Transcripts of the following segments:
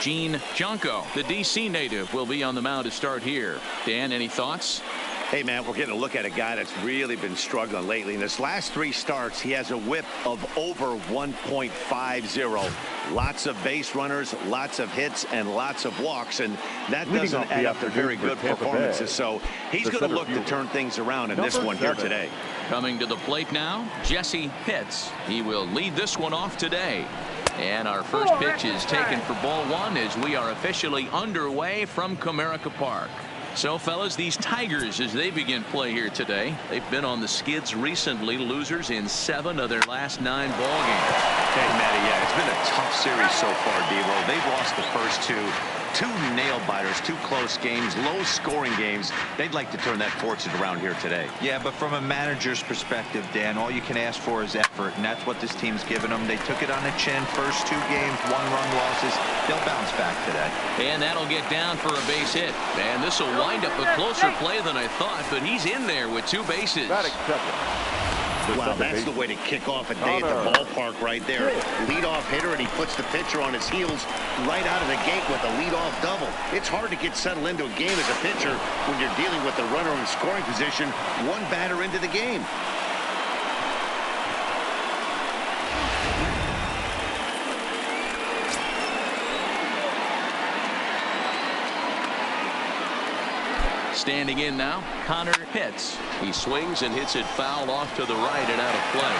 Gene Junko, the D.C. native, will be on the mound to start here. Dan, any thoughts? Hey, man, we're getting a look at a guy that's really been struggling lately. In his last 3 starts, he has a whip of over 1.50. Lots of base runners, lots of hits, and lots of walks, and that doesn't add up to very good performances. So he's going to look to turn things around in this one here today. Coming to the plate now, Jesse Pitts. He will lead this one off today. And our first pitch is taken for ball 1 as we are officially underway from Comerica Park. So, fellas, these Tigers, as they begin play here today, they've been on the skids recently, losers in 7 of their last 9 ball games. Hey, Matty, yeah, it's been a tough series so far, D-Roll. They've lost the first 2 nail-biters, 2 close games, low-scoring games. They'd like to turn that fortune around here today. Yeah, but from a manager's perspective, Dan, all you can ask for is effort, and that's what this team's given them. They took it on the chin. First 2 games, 1-run losses. They'll bounce back today. And that'll get down for a base hit. And this will wind up a closer play than I thought, but he's in there with 2 bases. Wow, that's the way to kick off a day at the ballpark right there. Leadoff hitter, and he puts the pitcher on his heels right out of the gate with a leadoff double. It's hard to get settled into a game as a pitcher when you're dealing with the runner in scoring position 1 batter into the game. Standing in now, Connor Pitts. He swings and hits it foul off to the right and out of play.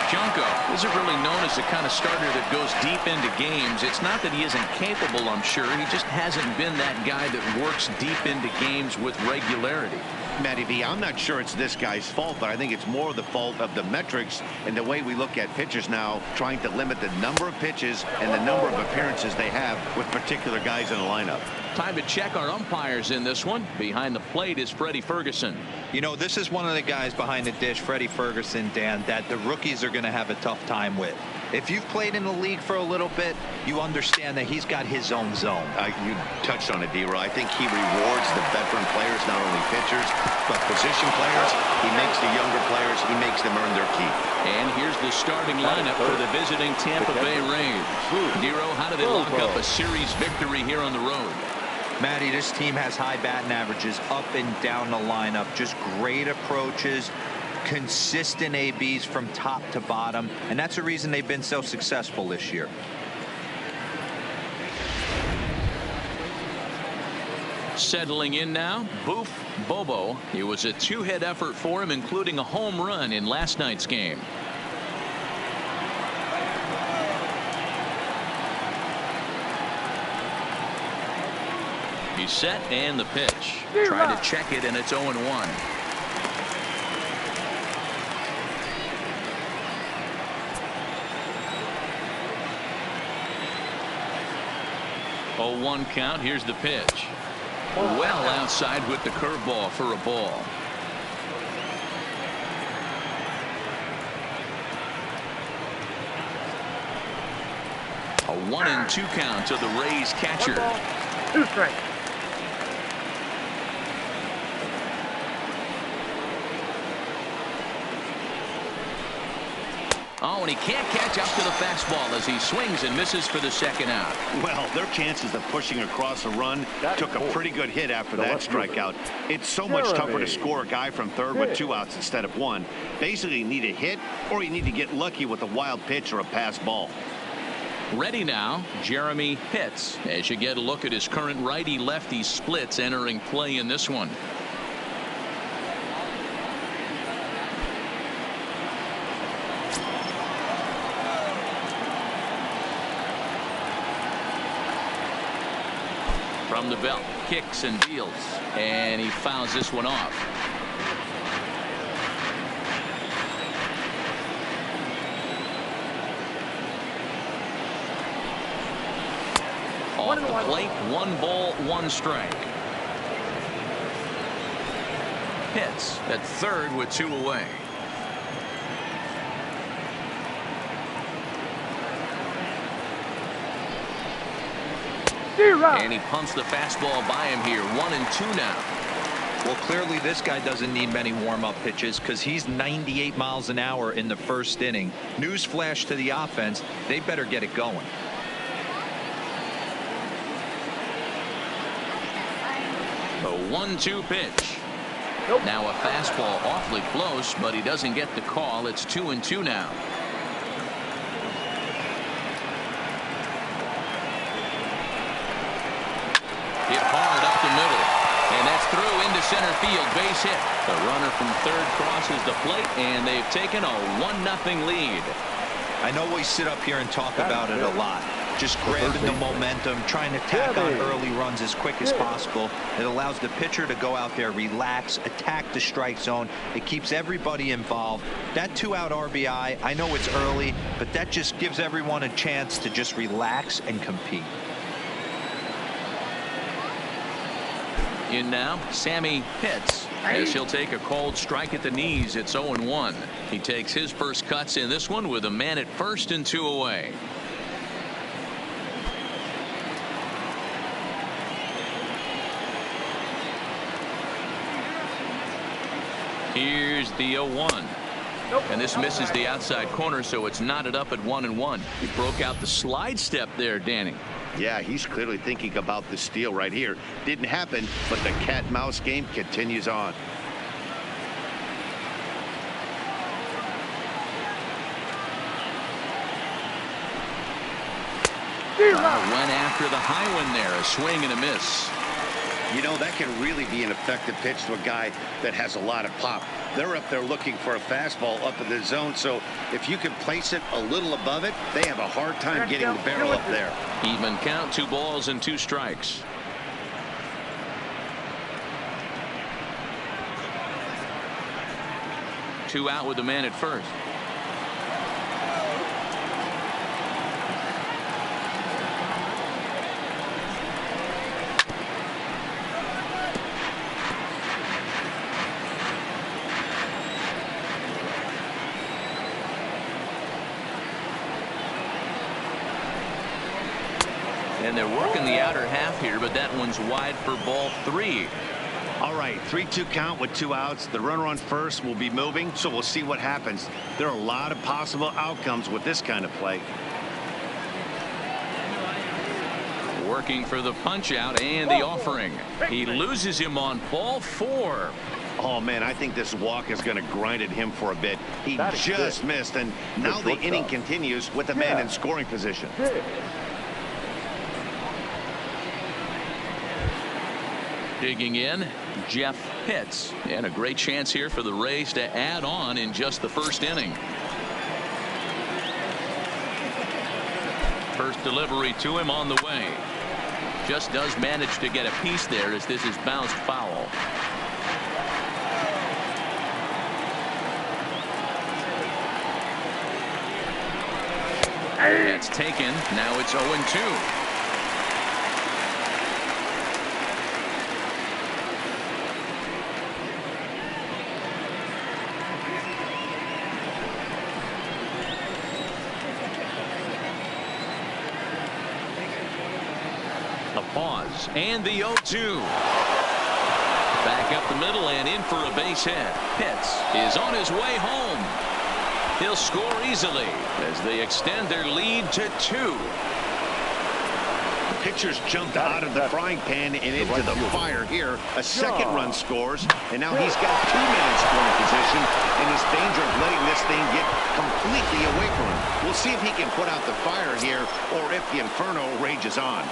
Junko isn't really known as the kind of starter that goes deep into games. It's not that he isn't capable, I'm sure. He just hasn't been that guy that works deep into games with regularity. Matty V, I'm not sure it's this guy's fault, but I think it's more the fault of the metrics and the way we look at pitchers now, trying to limit the number of pitches and the number of appearances they have with particular guys in the lineup. Time to check our umpires in this one. Behind the plate is Freddie Ferguson. You know, this is one of the guys behind the dish, Freddie Ferguson, Dan, that the rookies are going to have a tough time with. If you've played in the league for a little bit, you understand that he's got his own zone. You touched on it, D-Roll. I think he rewards the veteran players, not only pitchers, but position players. He makes the younger players, he makes them earn their keep. And here's the starting lineup for the visiting Tampa Bay Rays. D-Roll, how do they lock up a series victory here on the road? Matty, this team has high batting averages up and down the lineup. Just great approaches, consistent ABs from top to bottom, and that's the reason they've been so successful this year. Settling in now, Boof Bobo. It was a 2-hit effort for him, including a home run in last night's game. He's set, and the pitch. Try to check it, and it's 0-1. Oh, 1 count. Here's the pitch. Well outside with the curveball for a ball. A 1-2 count to the Rays catcher. 2 strikes. Oh, and he can't catch up to the fastball as he swings and misses for the second out. Well, their chances of pushing across a run took a pretty good hit after that strikeout. It's so much tougher to score a guy from third with 2 outs instead of 1. Basically, you need a hit or you need to get lucky with a wild pitch or a pass ball. Ready now, Jeremy Pitts. As you get a look at his current righty-lefty splits entering play in this one. From the belt, kicks and deals, and he fouls this one off. Off the plate, 1 ball, 1 strike. Pitts at third with 2 away. And he pumps the fastball by him here. 1-2 now. Well, clearly this guy doesn't need many warm-up pitches because he's 98 miles an hour in the first inning. Newsflash to the offense, they better get it going. 1-2 pitch. Now a fastball awfully close, but he doesn't get the call. It's 2-2 now. Hit hard up the middle, and that's through into center field. Base hit. The runner from third crosses the plate, and they've taken a 1-0 lead. I know we sit up here and talk about it a lot. Just grabbing the momentum, trying to tack on early runs as quick as possible. It allows the pitcher to go out there, relax, attack the strike zone. It keeps everybody involved. That 2-out RBI, I know it's early, but that just gives everyone a chance to just relax and compete. In now, Sammy Pitts, as he'll take a cold strike at the knees. It's 0-1. He takes his first cuts in this one with a man at first and 2 away. Here's the 0-1. And this misses the outside corner, so it's knotted up at 1-1. He broke out the slide step there, Danny. Yeah, he's clearly thinking about the steal right here. Didn't happen, but the cat-mouse game continues on. Went after the high one there. A swing and a miss. You know, that can really be an effective pitch to a guy that has a lot of pop. They're up there looking for a fastball up in the zone, so if you can place it a little above it, they have a hard time getting the barrel up there. Even count, 2 balls and 2 strikes. Two out with the man at first. And they're working the outer half here, but that one's wide for ball 3. All right, 3-2 count with 2 outs. The runner on first will be moving, so we'll see what happens. There are a lot of possible outcomes with this kind of play. Working for the punch out and the offering. He loses him on ball 4. Oh, man, I think this walk is going to grind at him for a bit. He just missed, and now the inning continues with the man in scoring position. Digging in, Jeff Pitts, and a great chance here for the Rays to add on in just the first inning. First delivery to him on the way. Just does manage to get a piece there as this is bounced foul. That's taken. Now it's 0-2. Pause and the 0-2. Back up the middle and in for a base hit. Pitts is on his way home. He'll score easily as they extend their lead to 2. The pitcher's jumped out of the frying pan and into the fire here. A second run scores, and now he's got 2 men in scoring position, and he's danger of letting this thing get completely away from him. We'll see if he can put out the fire here or if the inferno rages on.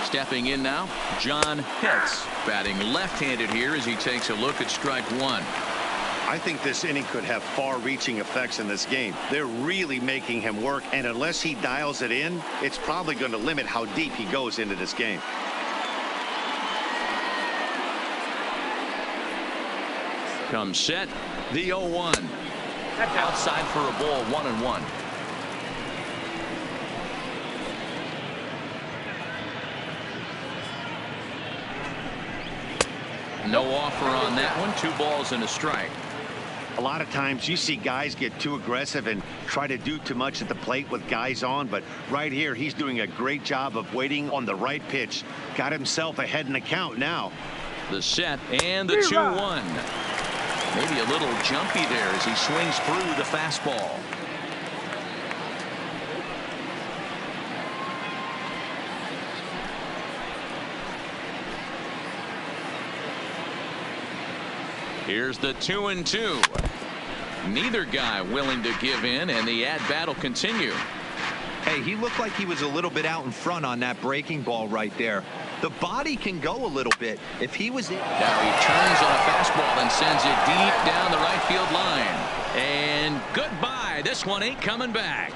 Stepping in now, John Pitts, batting left-handed here as he takes a look at strike 1. I think this inning could have far-reaching effects in this game. They're really making him work, and unless he dials it in, it's probably going to limit how deep he goes into this game. Comes set, the 0-1. Outside for a ball, 1-1. No offer on that one. 2 balls and a strike. A lot of times you see guys get too aggressive and try to do too much at the plate with guys on, but right here he's doing a great job of waiting on the right pitch. Got himself ahead in the count now. The set and the 2-1. Maybe a little jumpy there as he swings through the fastball. Here's the 2-2. Neither guy willing to give in, and the at-bat will continue. Hey, he looked like he was a little bit out in front on that breaking ball right there. The body can go a little bit. If he was in... Now he turns on a fastball and sends it deep down the right field line. And goodbye. This one ain't coming back.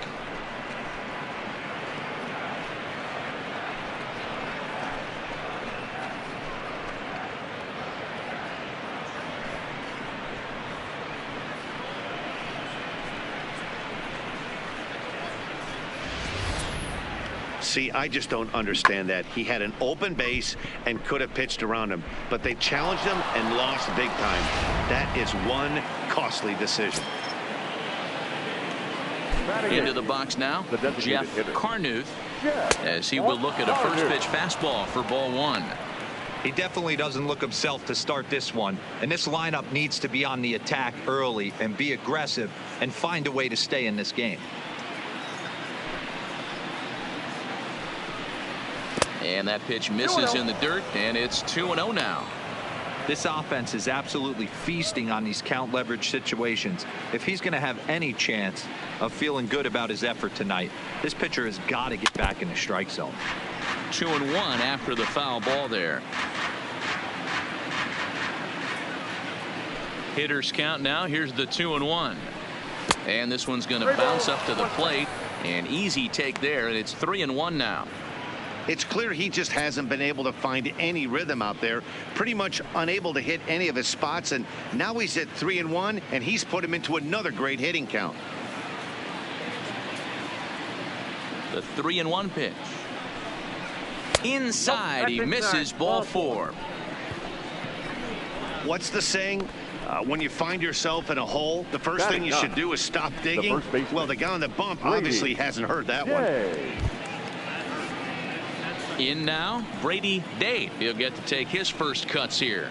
See, I just don't understand that. He had an open base and could have pitched around him, but they challenged him and lost big time. That is one costly decision. Into the box now, Jeff Carnuth, as he will look at a first pitch fastball for ball one. He definitely doesn't look himself to start this one, and this lineup needs to be on the attack early and be aggressive and find a way to stay in this game. And that pitch misses in the dirt, and it's 2-0 now. This offense is absolutely feasting on these count leverage situations. If he's going to have any chance of feeling good about his effort tonight, this pitcher has got to get back in the strike zone. 2-1 after the foul ball there. Hitters count now. Here's the 2-1. And this one's going to bounce up to the plate. An easy take there, and it's 3-1 now. It's clear he just hasn't been able to find any rhythm out there. Pretty much unable to hit any of his spots, and now he's at 3-1, and he's put him into another great hitting count. The 3-1 pitch. Inside, he misses, ball four. What's the saying? When you find yourself in a hole, the first thing you should do is stop digging. Well, the guy on the bump obviously hasn't heard that one. In now, Brady Dave. He'll get to take his first cuts here.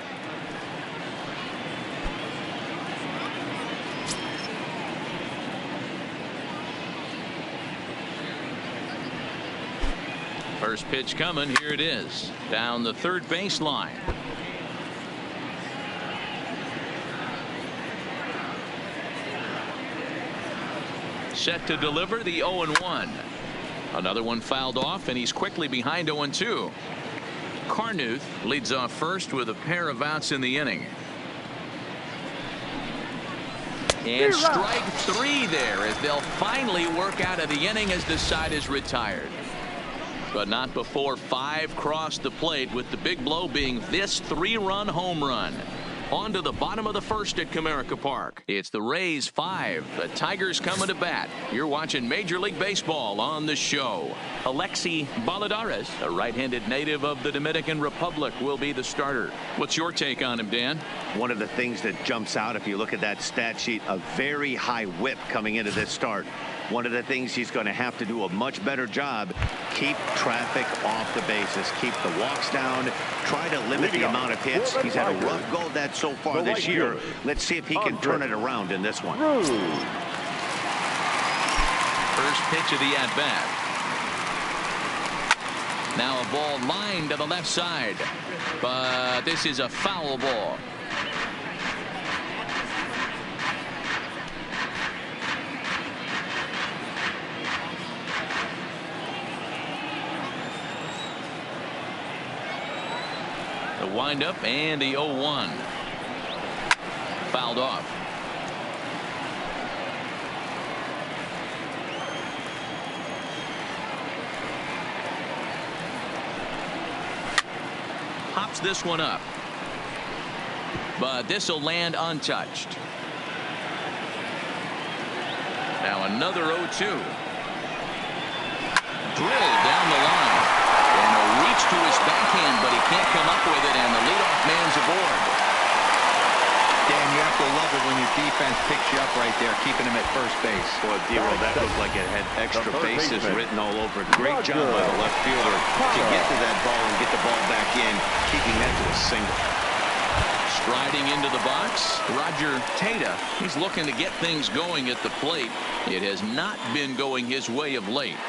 First pitch coming. Here it is. Down the third baseline. Set to deliver the 0-1. Another one fouled off, and he's quickly behind 0-2. Carnuth leads off first with a pair of outs in the inning. And strike three there as they'll finally work out of the inning as the side is retired. But not before five crossed the plate, with the big blow being this three-run home run. On to the bottom of the first at Comerica Park. It's the Rays 5. The Tigers coming to bat. You're watching Major League Baseball on the show. Alexi Balladares, a right-handed native of the Dominican Republic, will be the starter. What's your take on him, Dan? One of the things that jumps out if you look at that stat sheet, a very high whip coming into this start. One of the things he's going to have to do a much better job, keep traffic off the bases, keep the walks down, try to limit the amount of hits. He's had a rough go of that so far this year. Let's see if he can turn it around in this one. First pitch of the at-bat. Now a ball lined to the left side, but this is a foul ball. The windup and the 0-1. Fouled off. Hops this one up. But this will land untouched. Now another 0-2. Drilled down the line. And a reach to his backhand, but he can't come up with it, and the leadoff man's aboard. Dan, you have to love it when your defense picks you up right there, keeping him at first base. Boy, Dero, that looked like it had extra bases written all over it. Great job by the left fielder to get to that ball and get the ball back in, keeping that to a single. Striding into the box, Roger Tata. He's looking to get things going at the plate. It has not been going his way of late.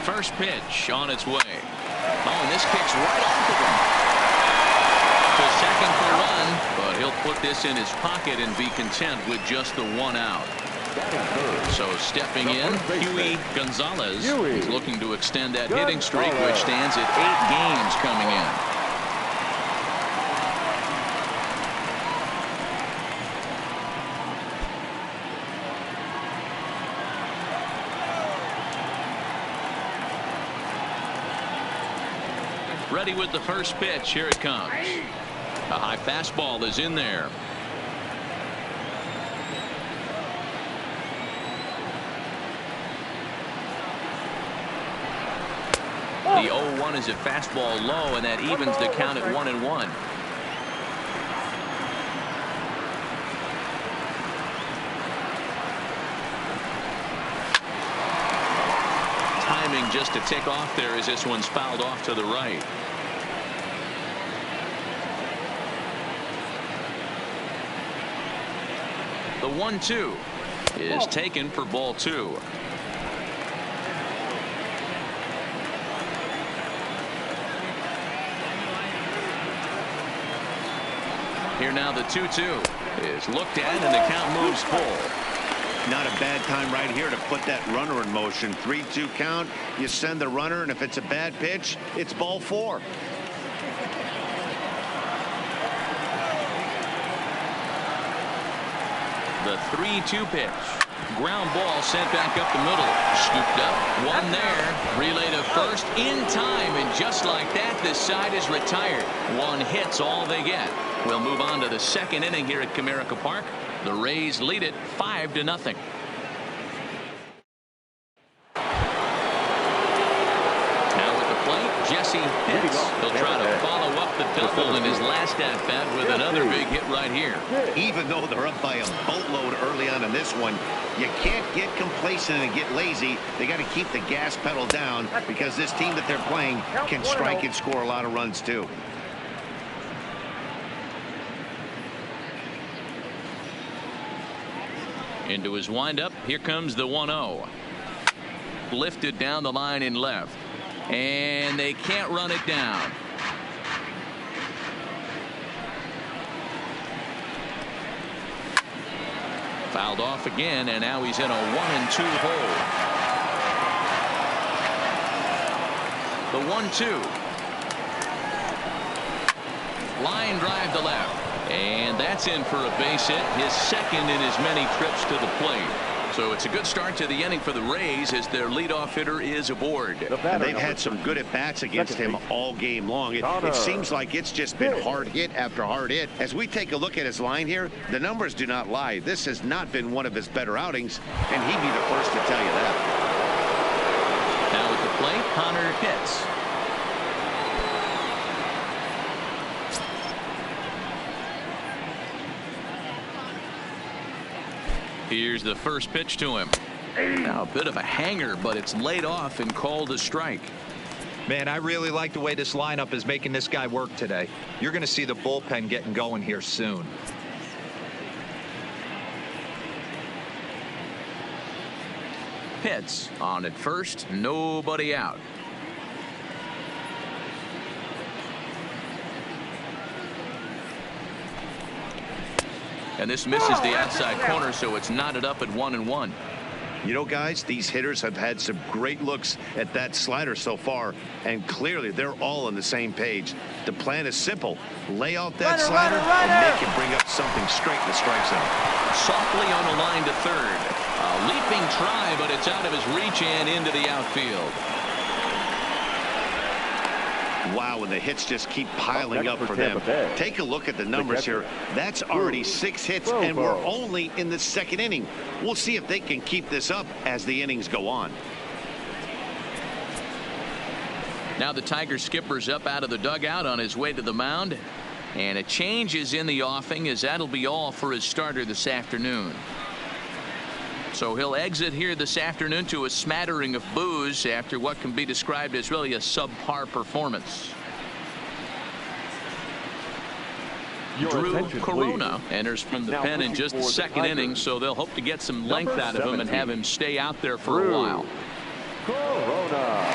First pitch on its way. Oh, and this kicks right off of him. To second for one, but he'll put this in his pocket and be content with just the one out. So stepping in, Huey Gonzalez. He's looking to extend that hitting streak, which stands at 8 games coming in. Ready with the first pitch. Here it comes. A high fastball is in there. The 0-1 is a fastball low, and that evens the count at 1-1. Timing just to tick off there as this one's fouled off to the right. The 1-2 is taken for ball 2. Here now the 2-2 is looked at, and the count moves full. Not a bad time right here to put that runner in motion. 3-2 count. You send the runner, and if it's a bad pitch, it's ball 4. The 3-2 pitch. Ground ball sent back up the middle. Scooped up. One there. Relay to first in time. And just like that, this side is retired. One hit's all they get. We'll move on to the second inning here at Comerica Park. The Rays lead it 5-0. Jesse Pitts. He'll try to follow up the double in his last at-bat with another big hit right here. Even though they're up by a boatload early on in this one, you can't get complacent and get lazy. They got to keep the gas pedal down because this team that they're playing can strike and score a lot of runs too. Into his windup. Here comes the 1-0. Lifted down the line in left. And they can't run it down. Fouled off again, and now he's in a 1-2 hole. The 1-2. Line drive to left. And that's in for a base hit, his second in as many trips to the plate. So it's a good start to the inning for the Rays as their leadoff hitter is aboard. And they've had some good at-bats against him all game long. It seems like it's just been hard hit after hard hit. As we take a look at his line here, the numbers do not lie. This has not been one of his better outings, and he'd be the first to tell you that. Now at the plate, Connor Pitts. Here's the first pitch to him. Now a bit of a hanger, but it's laid off and called a strike. Man, I really like the way this lineup is making this guy work today. You're going to see the bullpen getting going here soon. Pitts on at first, nobody out. And this misses the outside corner, so it's knotted up at 1-1. You know, guys, these hitters have had some great looks at that slider so far, and clearly they're all on the same page. The plan is simple. Lay out that slider and make him bring up something straight in the strike zone. Softly on a line to third. A leaping try, but it's out of his reach and into the outfield. Wow, and the hits just keep piling up for them. Take a look at the numbers here. That's already 6 hits, and we're only in the second inning. We'll see if they can keep this up as the innings go on. Now the Tiger skipper's up out of the dugout on his way to the mound. And a change is in the offing, as that'll be all for his starter this afternoon. So he'll exit here this afternoon to a smattering of boos after what can be described as really a subpar performance. Drew Corona enters from the pen in just the second inning, so they'll hope to get some length out of him and have him stay out there for a while. Corona.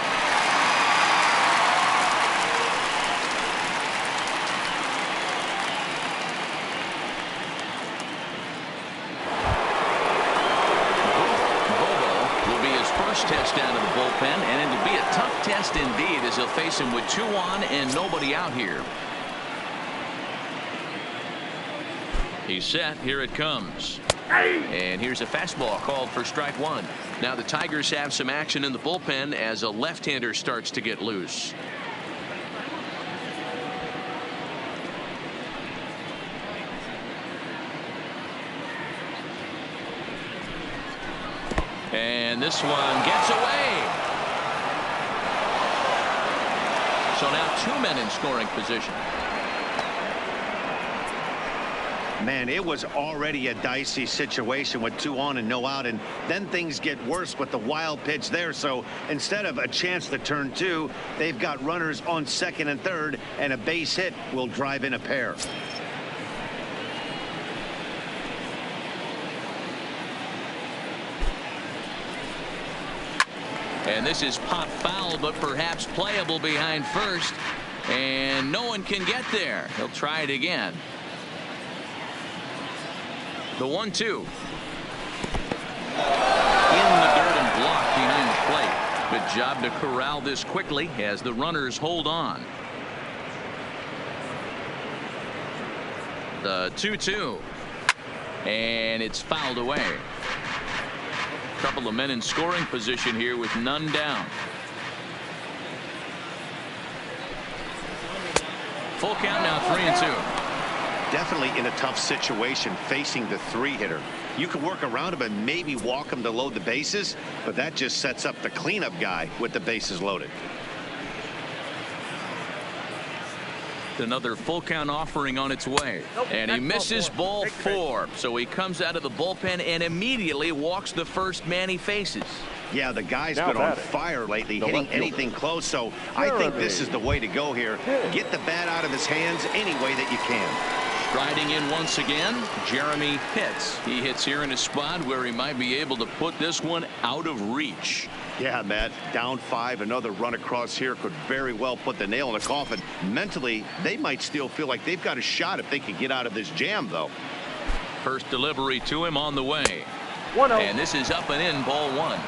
First test out of the bullpen, and it'll be a tough test indeed as he'll face him with 2 on and nobody out here. He's set. Here it comes. And here's a fastball called for strike 1. Now the Tigers have some action in the bullpen as a left-hander starts to get loose. And this one gets away. So now 2 men in scoring position. Man, it was already a dicey situation with 2 on and no out, and then things get worse with the wild pitch there. So instead of a chance to turn 2, they've got runners on second and third, and a base hit will drive in a pair. And this is pop foul, but perhaps playable behind first. And no one can get there. He'll try it again. The 1-2. In the dirt and blocked behind the plate. Good job to corral this quickly as the runners hold on. The 2-2. And it's fouled away. Couple of men in scoring position here with none down. Full count now, 3-2. Definitely in a tough situation facing the 3-hitter. You can work around him and maybe walk him to load the bases, but that just sets up the cleanup guy with the bases loaded. Another full count offering on its way. And he misses ball 4. So he comes out of the bullpen and immediately walks the first man he faces. Yeah, the guy's been on fire lately, hitting anything close. So I think this is the way to go here. Get the bat out of his hands any way that you can. Striding in once again, Jeremy Pitts. He hits here in a spot where he might be able to put this one out of reach. Yeah, Matt, down 5, another run across here could very well put the nail in the coffin. Mentally, they might still feel like they've got a shot if they can get out of this jam, though. First delivery to him on the way. 1-0. And this is up and in, ball 1.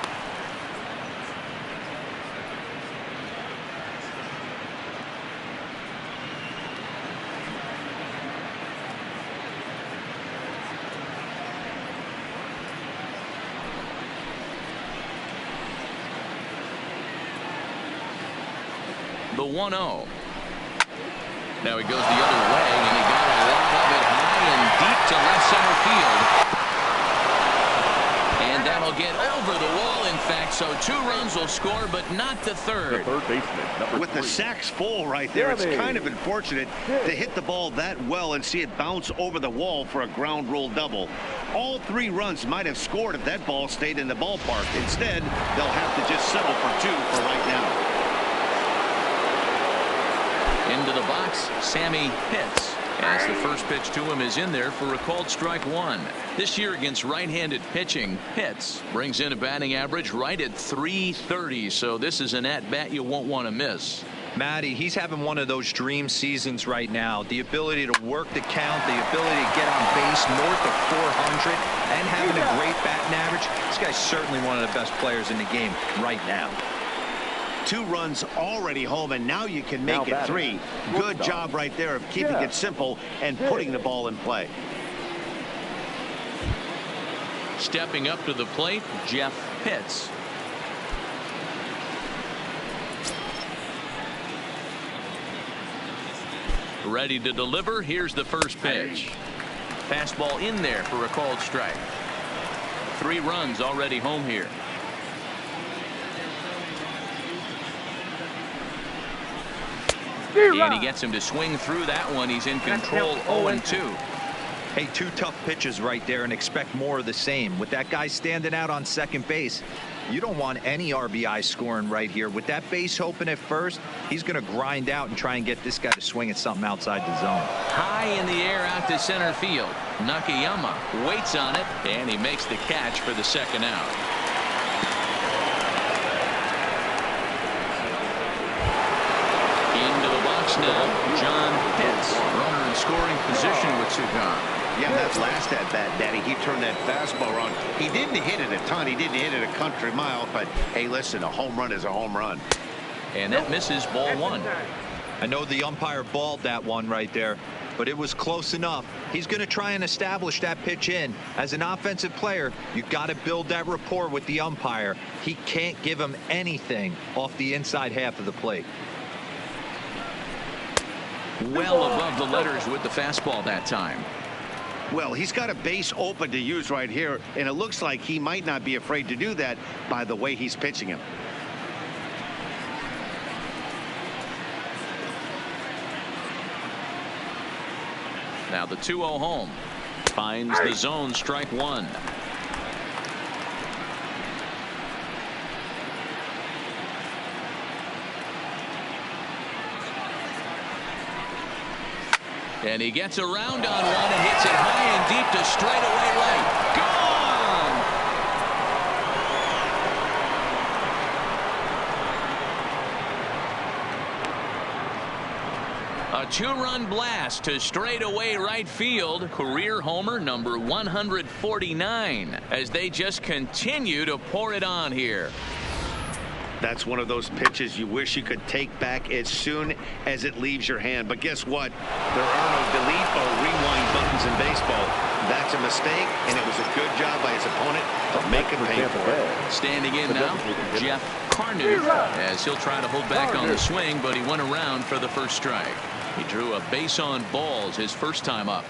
The 1-0. Now he goes the other way, and he got a lot of it high and deep to left center field. And that'll get over the wall, in fact, so 2 runs will score, but not the third. The third baseman, With the sacks full right there, it's kind of unfortunate to hit the ball that well and see it bounce over the wall for a ground rule double. All 3 runs might have scored if that ball stayed in the ballpark. Instead, they'll have to just settle for 2 for right now. Into the box, Sammy Pitts, as the first pitch to him is in there for a called strike 1. This year against right-handed pitching, Pitts brings in a batting average right at .330, so this is an at-bat you won't want to miss. Matty, he's having one of those dream seasons right now. The ability to work the count, the ability to get on base north of 400, and having a great batting average. This guy's certainly one of the best players in the game right now. 2 runs already home, and now you can make it 3. Good job right there of keeping it simple and putting the ball in play. Stepping up to the plate, Jeff Pitts. Ready to deliver. Here's the first pitch. Fastball in there for a called strike. 3 runs already home here. And he gets him to swing through that one. He's in control, 0-2. Hey, 2 tough pitches right there, and expect more of the same. With that guy standing out on second base, you don't want any RBI scoring right here. With that base open at first, he's going to grind out and try and get this guy to swing at something outside the zone. High in the air out to center field. Nakayama waits on it, and he makes the catch for the second out. box now, John Pitts, runner in scoring position with 2 gone. Yeah, that last at bat, Daddy, he turned that fastball around. He didn't hit it a ton. He didn't hit it a country mile. But, hey, listen, a home run is a home run. And that misses ball 1. I know the umpire balled that one right there, but it was close enough. He's going to try and establish that pitch in. As an offensive player, you've got to build that rapport with the umpire. He can't give him anything off the inside half of the plate. Well above the letters with the fastball that time. Well, he's got a base open to use right here, and it looks like he might not be afraid to do that by the way he's pitching him. Now the 2-0 home. Finds the zone, strike 1. And he gets around on one and hits it high and deep to straightaway right. Gone! A 2-run blast to straightaway right field. Career homer number 149 as they just continue to pour it on here. That's one of those pitches you wish you could take back as soon as it leaves your hand. But guess what? There are no delete or rewind buttons in baseball. That's a mistake, and it was a good job by his opponent to make him pay for it. Standing in now, Jeff Carnuth, as he'll try to hold back on the swing, but he went around for the first strike. He drew a base on balls his first time up.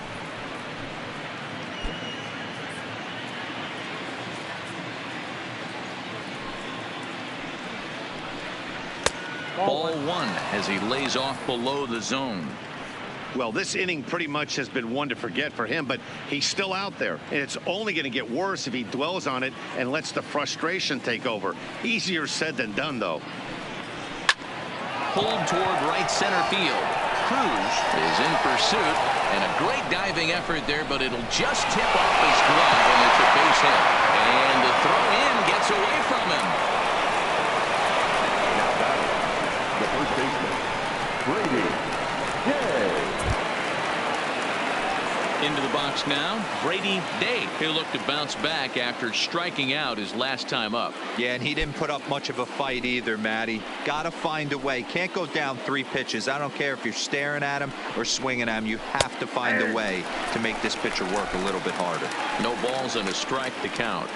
Ball 1 as he lays off below the zone. Well, this inning pretty much has been one to forget for him, but he's still out there, and it's only going to get worse if he dwells on it and lets the frustration take over. Easier said than done, though. Pulled toward right center field. Cruz is in pursuit, and a great diving effort there, but it'll just tip off his glove, and it's a base hit. And the throw in gets away from him. The first baseman, Brady Day. Into the box now, Brady Day. He'll look to bounce back after striking out his last time up. Yeah, and he didn't put up much of a fight either, Matty. Got to find a way. Can't go down 3 pitches. I don't care if you're staring at him or swinging at him. You have to find a way to make this pitcher work a little bit harder. No balls and a strike to count.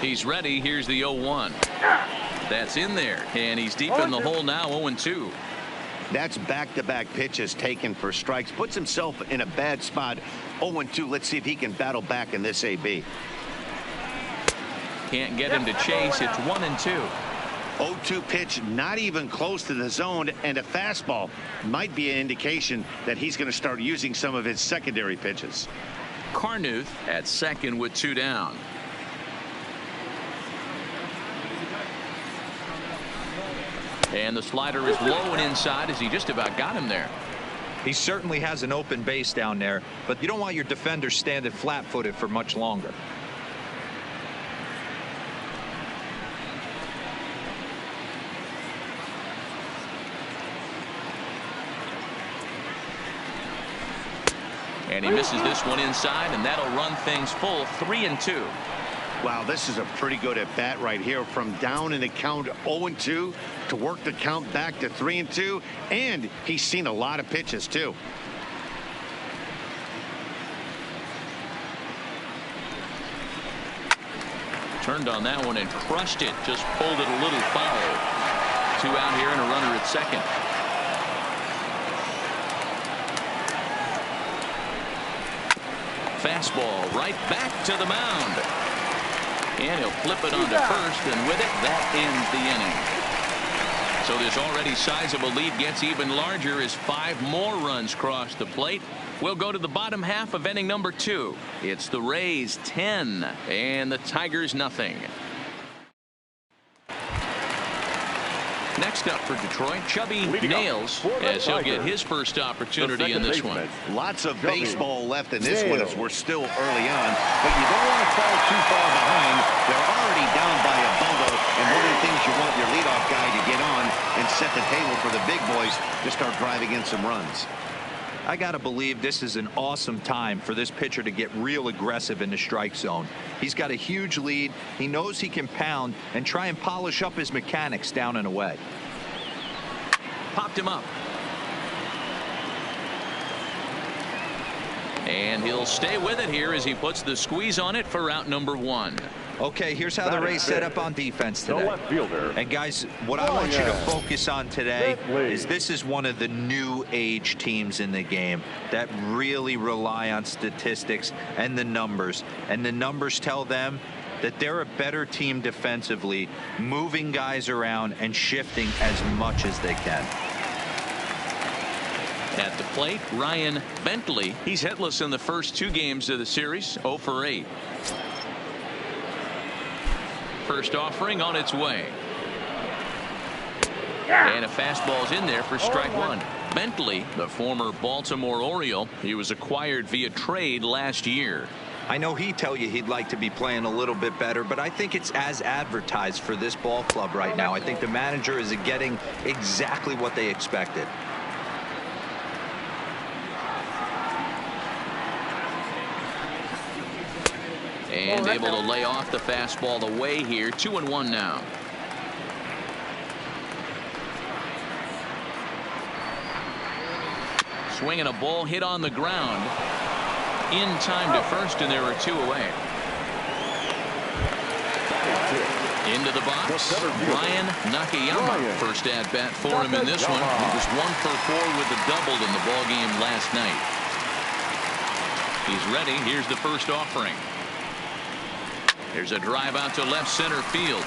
He's ready. Here's the 0-1. That's in there, and he's deep in the hole now. 0-2. That's back-to-back pitches taken for strikes. Puts himself in a bad spot. 0-2. Let's see if he can battle back in this AB. Can't get him to chase. It's 1-2. 0-2 pitch, not even close to the zone, and a fastball might be an indication that he's going to start using some of his secondary pitches. Carnuth at second with 2 down. And the slider is low and inside as he just about got him there. He certainly has an open base down there, but you don't want your defender standing flat-footed for much longer. And he misses this one inside, and that'll run things full. 3-2. Wow, this is a pretty good at bat right here, from down in the count 0-2 to work the count back to 3-2, and he's seen a lot of pitches too. Turned on that one and crushed it. Just pulled it a little foul. 2 out here and a runner at second. Fastball right back to the mound. And he'll flip it onto first, and with it, that ends the inning. So this already sizable lead gets even larger as 5 more runs cross the plate. We'll go to the bottom half of inning number 2. It's the Rays 10 and the Tigers nothing. Next up for Detroit, Chubby Nails, as he'll get his first opportunity in this one. Lots of baseball left in this one as we're still early on, but you don't want to fall too far behind. They're already down by a bundle. And one of the things you want your leadoff guy to get on and set the table for the big boys to start driving in some runs. I got to believe this is an awesome time for this pitcher to get real aggressive in the strike zone. He's got a huge lead. He knows he can pound and try and polish up his mechanics down and away. Popped him up. And he'll stay with it here as he puts the squeeze on it for out number 1. Okay, here's how the Rays set up on defense today. The left fielder. And guys, what I want you to focus on today is this is one of the new age teams in the game that really rely on statistics and the numbers. And the numbers tell them that they're a better team defensively, moving guys around and shifting as much as they can. At the plate, Ryan Bentley. He's hitless in the first 2 games of the series, 0 for 8. First offering on its way. And a fastball's in there for strike 1. Bentley, the former Baltimore Oriole, he was acquired via trade last year. I know he'd tell you he'd like to be playing a little bit better, but I think it's as advertised for this ball club right now. I think the manager is getting exactly what they expected. And able to lay off the fastball away here. 2-1 now. Swinging a ball hit on the ground. In time to first, and there are 2 away. Into the box, Ryan Nakayama. First at bat for him in this one. He was 1 for 4 with a double in the ball game last night. He's ready. Here's the first offering. There's a drive out to left center field.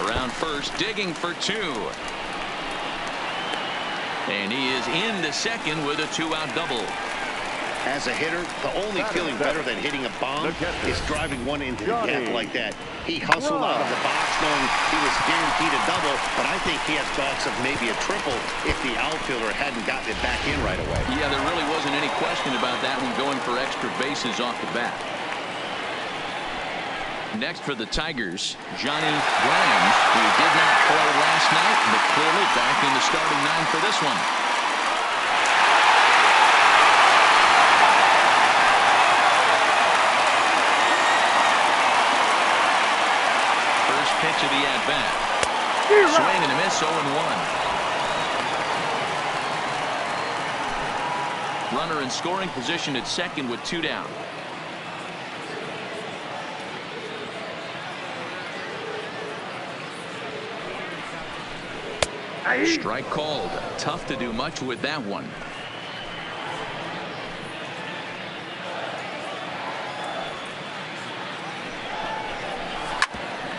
Around first, digging for 2. And he is into second with a 2-out double. As a hitter, the only feeling better than hitting a bomb is driving one into the gap like that. He hustled out of the box knowing he was guaranteed a double, but I think he has thoughts of maybe a triple if the outfielder hadn't gotten it back in right away. Yeah, there really wasn't any question about that one, going for extra bases off the bat. Next for the Tigers, Johnny Grimes, who did not play last night, but clearly back in the starting 9 for this one. First pitch of the at-bat. Swing and a miss, 0-1. Runner in scoring position at second with 2 down. Strike called. Tough to do much with that one.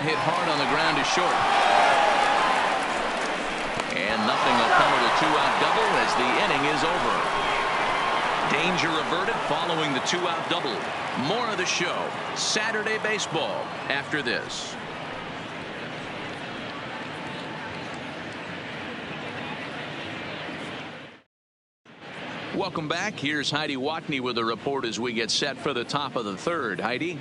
Hit hard on the ground to short. And nothing will come with a 2-out double as the inning is over. Danger averted following the 2-out double. More of the show. Saturday baseball after this. Welcome back. Here's Heidi Watney with a report as we get set for the top of the 3rd. Heidi.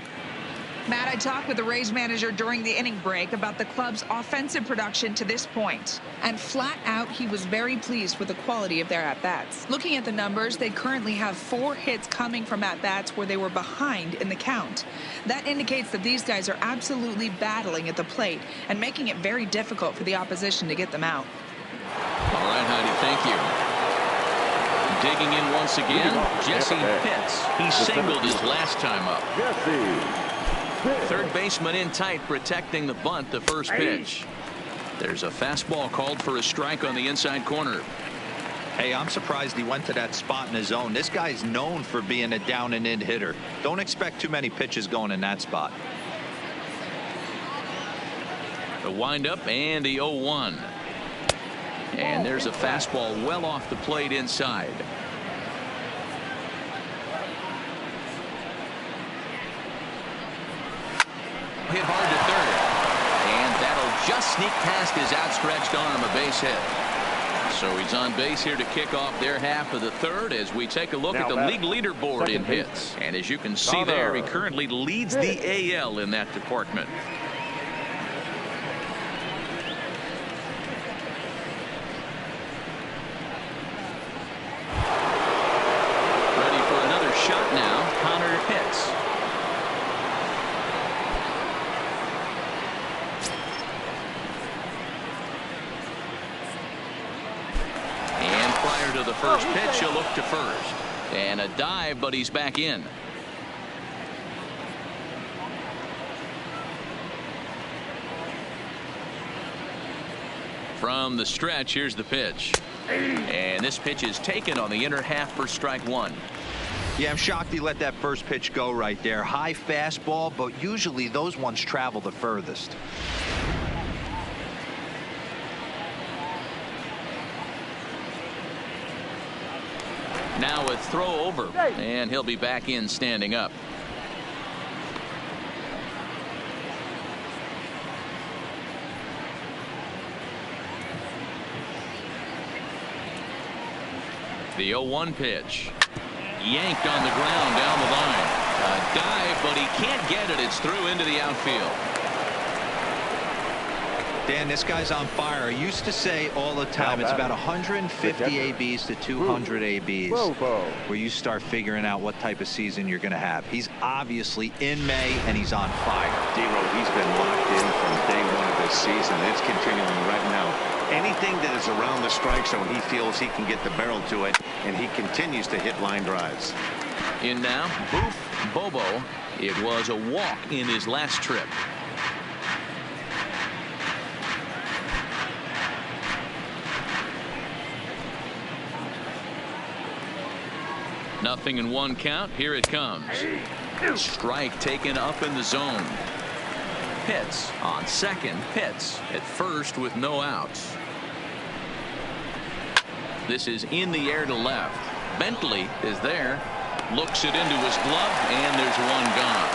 Matt, I talked with the Rays manager during the inning break about the club's offensive production to this point. And flat out, he was very pleased with the quality of their at-bats. Looking at the numbers, they currently have 4 hits coming from at-bats where they were behind in the count. That indicates that these guys are absolutely battling at the plate and making it very difficult for the opposition to get them out. All right, Heidi, thank you. Digging in once again, Jesse Pitts. He singled his last time up. Third baseman in tight, protecting the bunt, the first pitch. There's a fastball called for a strike on the inside corner. Hey, I'm surprised he went to that spot in his zone. This guy's known for being a down and in hitter. Don't expect too many pitches going in that spot. The windup and the 0-1. And there's a fastball well off the plate inside. Hit hard to third. And that'll just sneak past his outstretched arm, a base hit. So he's on base here to kick off their half of the third as we take a look at the league leaderboard in hits. And as you can see there, he currently leads the AL in that department. Ready for another shot now. Connor hits. To the first pitch, he'll look to first. And a dive, but he's back in. From the stretch, here's the pitch. And this pitch is taken on the inner half for strike one. Yeah, I'm shocked he let that first pitch go right there. High fastball, but usually those ones travel the furthest. Now a throw over, and he'll be back in standing up. The 0-1 pitch. Yanked on the ground down the line. A dive, but he can't get it. It's through into the outfield. Dan, this guy's on fire. I used to say all the time it's about 150 ABs to 200 ABs where you start figuring out what type of season you're going to have. He's obviously in May, and he's on fire. D-Road, he's been locked in from day one of this season. It's continuing right now. Anything that is around the strike zone, he feels he can get the barrel to it, and he continues to hit line drives. In now, Boof Bobo. It was a walk in his last trip. Nothing in one count. Here it comes. Strike taken up in the zone. Pitts on second. Pitts at first with no outs. This is in the air to left. Bentley is there. Looks it into his glove, and there's one gone.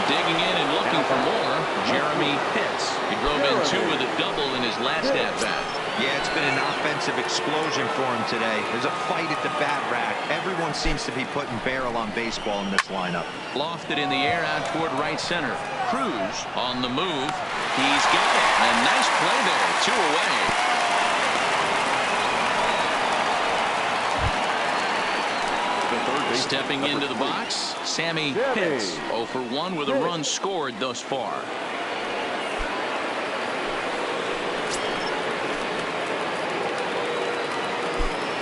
Digging in and looking for more. Jeremy Pitts. He drove in two with a double in his last at-bat. Yeah, it's been an offensive explosion for him today. There's a fight at the bat rack. Everyone seems to be putting barrel on baseball in this lineup. Lofted in the air out toward right center. Cruz on the move. He's got it. A nice play there. 2 away. Stepping into the box, Sammy Pitts. 0 for 1 with a run scored thus far.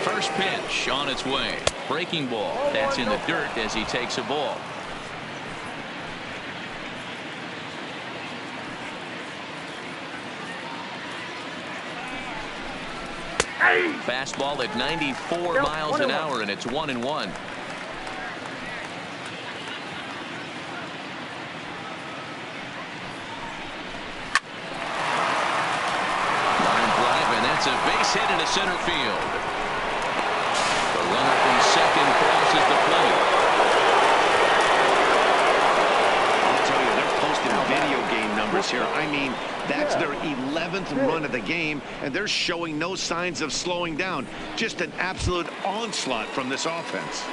First pitch on its way. Breaking ball. That's in the dirt as he takes a ball. Fastball at 94 miles an hour, and it's 1-1. Line drive, and that's a base hit into center field. The runner from second crosses the plate. I'll tell you, they're posting video game numbers here. I mean, that's their 11th run of the game, and they're showing no signs of slowing down. Just an absolute onslaught from this offense.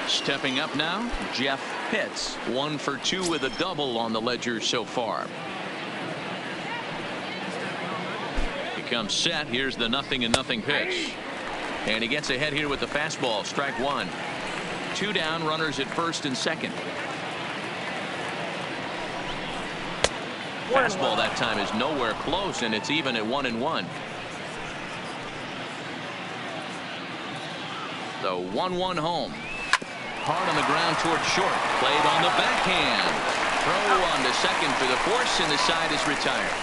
Stepping up now, Jeff Pitts. 1 for 2 with a double on the ledger so far. He comes set. Here's the 0-0 pitch. And he gets ahead here with the fastball. Strike one. 2 down, runners at first and second. Fastball that time is nowhere close, and it's even at 1-1. So 1-1 home. Hard on the ground toward short. Played on the backhand. Throw on to second for the force, and the side is retired.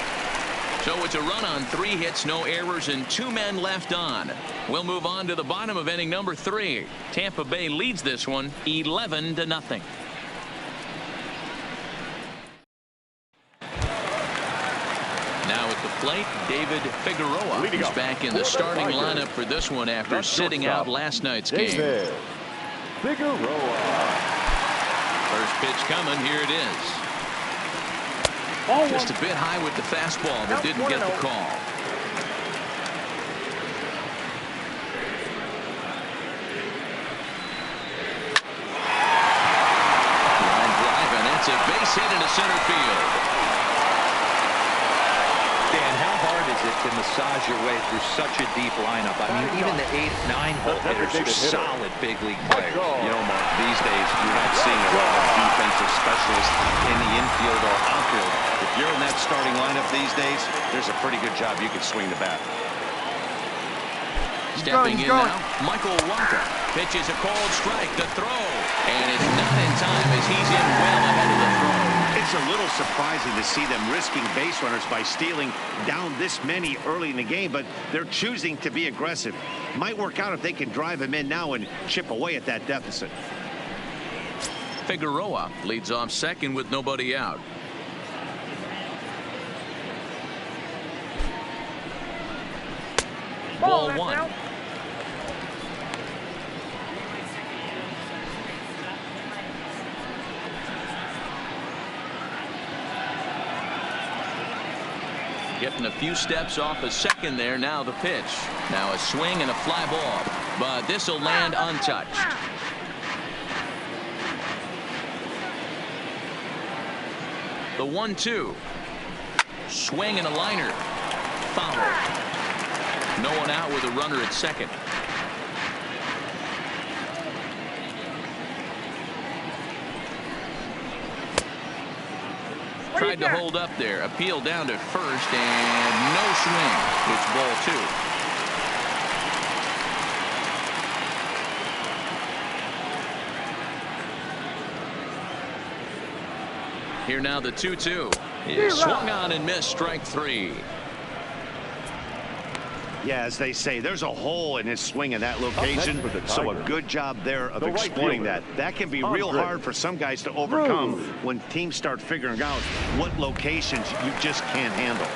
So it's a run on 3 hits, no errors, and 2 men left on. We'll move on to the bottom of inning number 3. Tampa Bay leads this one 11-0. Now at the plate, David Figueroa is back in the starting lineup for this one after sitting out last night's game. Figueroa. First pitch coming. Here it is. Just a bit high with the fastball, but didn't get the call. Line drive, and that's a base hit into center field. Dan, how hard is it to massage your way through such a deep lineup? I mean, even the 8, 9-hole hitters are solid big league players. You know, Mark, these days you're not seeing a lot of defensive specialists in the infield or outfield. If you're in that starting lineup these days, there's a pretty good job you could swing the bat. Stepping in now, Michael Wacha pitches a cold strike to throw, and it's not in time as he's in well ahead of the throw. It's a little surprising to see them risking base runners by stealing down this many early in the game, but they're choosing to be aggressive. Might work out if they can drive him in now and chip away at that deficit. Figueroa leads off second with nobody out. Ball one. Getting a few steps off a second there. Now the pitch. Now a swing and a fly ball. But this will land untouched. The 1-2. Swing and a liner. Foul. No one out with a runner at second. Tried to hold up there. Appeal down to first, and no swing. It's ball two. Here now the 2-2. Swung on and missed, strike three. Yeah, as they say, there's a hole in his swing in that location, so a good job there of exploiting that. That can be real hard for some guys to overcome when teams start figuring out what locations you just can't handle.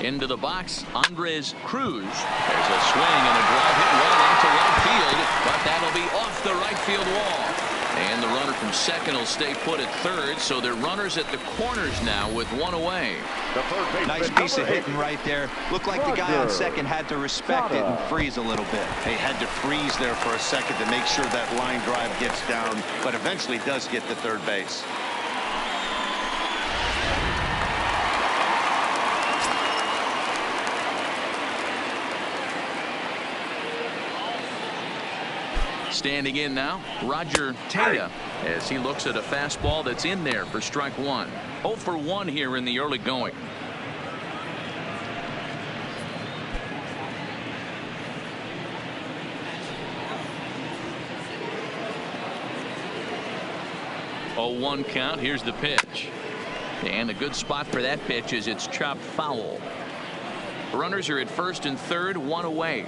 Into the box, Andres Cruz. There's a swing and a drive hit well out to right field, but that'll be off the right field wall. And the runner from second will stay put at third, so they're runners at the corners now with one away. Nice piece of hitting right there. Looked like the guy on second had to respect it and freeze a little bit. He had to freeze there for a second to make sure that line drive gets down, but eventually does get to third base. Standing in now, Roger Tejada, as he looks at a fastball that's in there for strike one. 0 for 1 here in the early going. Oh, 1 count. Here's the pitch. And a good spot for that pitch is it's chopped foul. Runners are at first and third, one away.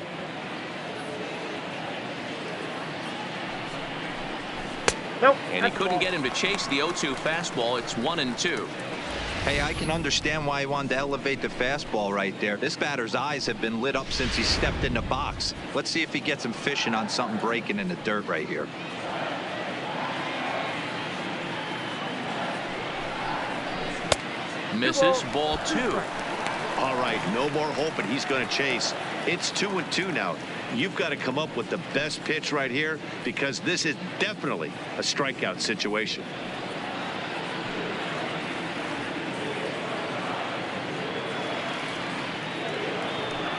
Nope, and he couldn't get him to chase the 0-2 fastball. It's 1-2. Hey, I can understand why he wanted to elevate the fastball right there. This batter's eyes have been lit up since he stepped in the box. Let's see if he gets him fishing on something breaking in the dirt right here. Misses, ball 2. All right, no more hope, and he's going to chase. It's 2-2 now. You've got to come up with the best pitch right here, because this is definitely a strikeout situation.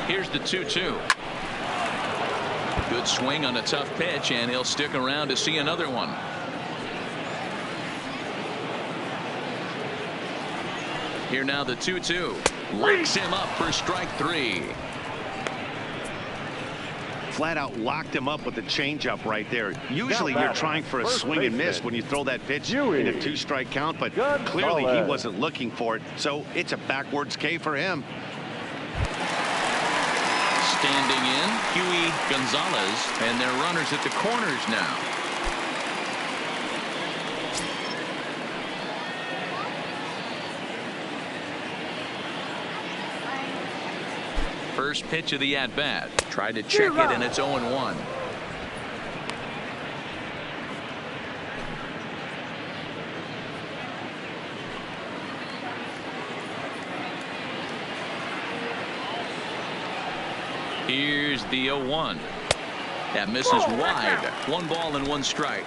Here's the 2-2. Good swing on a tough pitch, and he'll stick around to see another one. Here now the 2-2. Locks him up for strike 3. Flat out locked him up with the changeup right there. Usually you're trying for a swing and miss when you throw that pitch in a 2-strike count, but clearly he wasn't looking for it, so it's a backwards K for him. Standing in, Huey Gonzalez, and they're runners at the corners now. First pitch of the at-bat. Tried to check it, and it's 0-1. Here's the 0-1. That misses wide. 1 ball and 1 strike.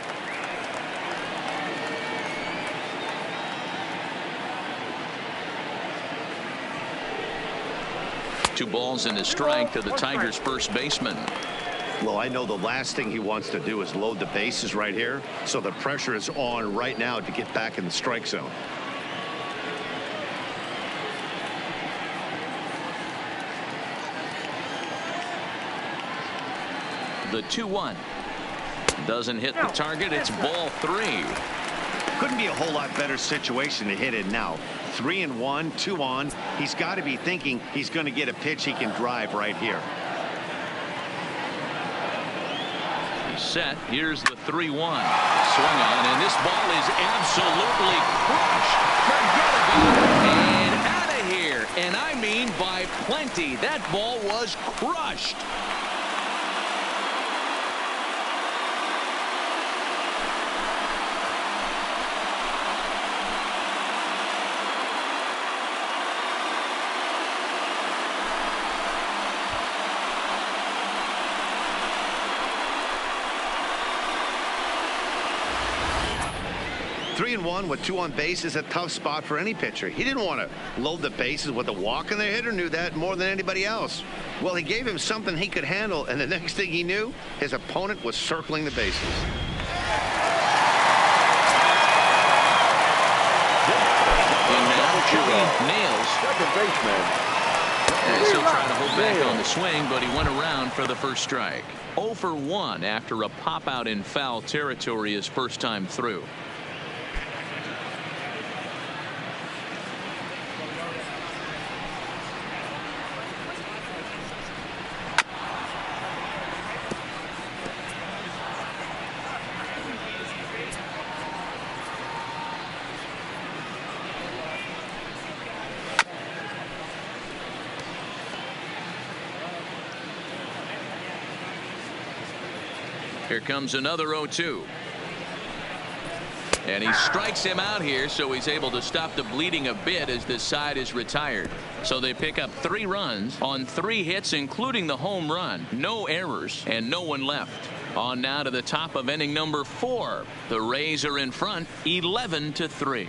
Two balls and a strike to the Tigers' first baseman. Well, I know the last thing he wants to do is load the bases right here, so the pressure is on right now to get back in the strike zone. The 2-1 doesn't hit the target. It's ball 3. Couldn't be a whole lot better situation to hit it now. 3-1, 2 on. He's got to be thinking he's going to get a pitch he can drive right here. He's set. Here's the 3-1. Swing on, and this ball is absolutely crushed. Forget about it. And out of here. And I mean by plenty. That ball was crushed. Three and one with 2 on base is a tough spot for any pitcher. He didn't want to load the bases with a walk, and the hitter knew that more than anybody else. Well, he gave him something he could handle, and the next thing he knew, his opponent was circling the bases. Nails. Second baseman. As he'll try to hold back on the swing, but he went around for the first strike. 0 for 1 after a pop out in foul territory his first time through. Here comes another 0-2. And he strikes him out here, so he's able to stop the bleeding a bit as this side is retired. So they pick up 3 runs on 3 hits, including the home run. No errors and no one left. On now to the top of inning number 4. The Rays are in front 11-3.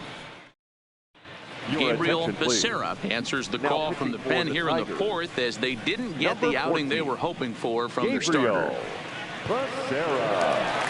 Gabriel Becerra answers the call from the pen here in the 4th as they didn't get the outing they were hoping for from their starter. Becerra.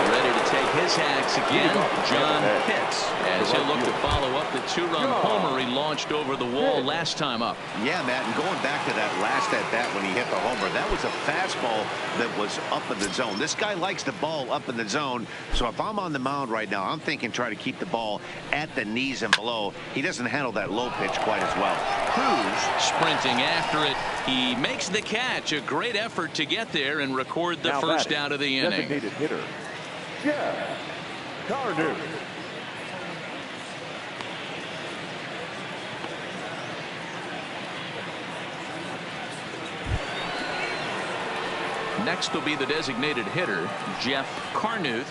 Ready to take his hacks again, John Pitts, as he'll look to follow up the 2-run homer he launched over the wall last time up. Yeah, Matt, and going back to that last at bat when he hit the homer, that was a fastball that was up in the zone. This guy likes the ball up in the zone, so if I'm on the mound right now, I'm thinking try to keep the ball at the knees and below. He doesn't handle that low pitch quite as well. Cruz sprinting after it. He makes the catch. A great effort to get there and record the first out of the inning. Designated hitter, Jeff Carter. Next will be the designated hitter, Jeff Carnuth.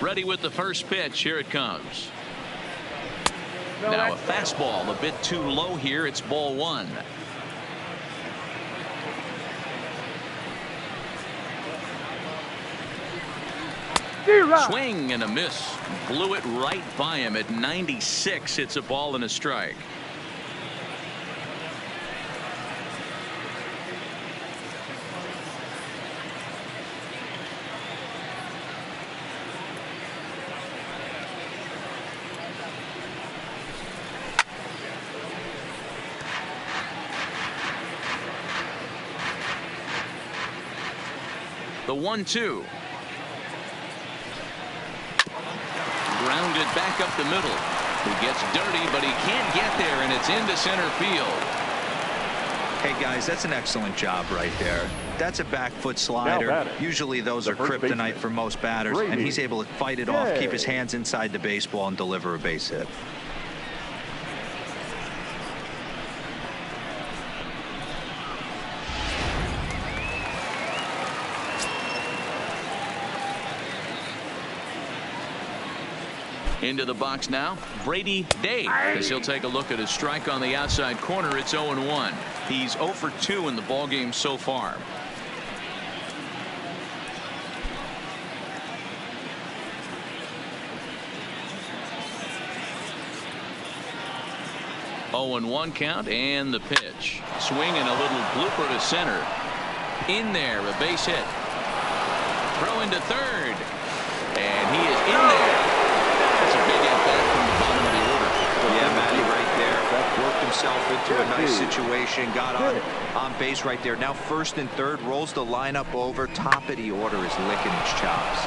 Ready with the first pitch. Here it comes. Now a fastball a bit too low here. It's ball 1. Swing and a miss. Blew it right by him at 96. It's a ball and a strike. The 1-2. Grounded back up the middle. He gets dirty, but he can't get there, and it's into center field. Hey, guys, that's an excellent job right there. That's a back foot slider. Usually those are kryptonite for most batters, and he's able to fight it off, keep his hands inside the baseball, and deliver a base hit. Into the box now, Brady Day, as he'll take a look at his strike on the outside corner. It's 0-1. He's 0 for 2 in the ballgame so far. Oh, and 1 count, and the pitch. Swing and a little blooper to center. In there, a base hit. Throw into third. And he is in there. That's a big at-bat from the bottom of the order. Yeah, Matty right there. Worked himself into a nice situation. Got on base right there. Now first and third. Rolls the lineup over. Top of the order is licking his chops.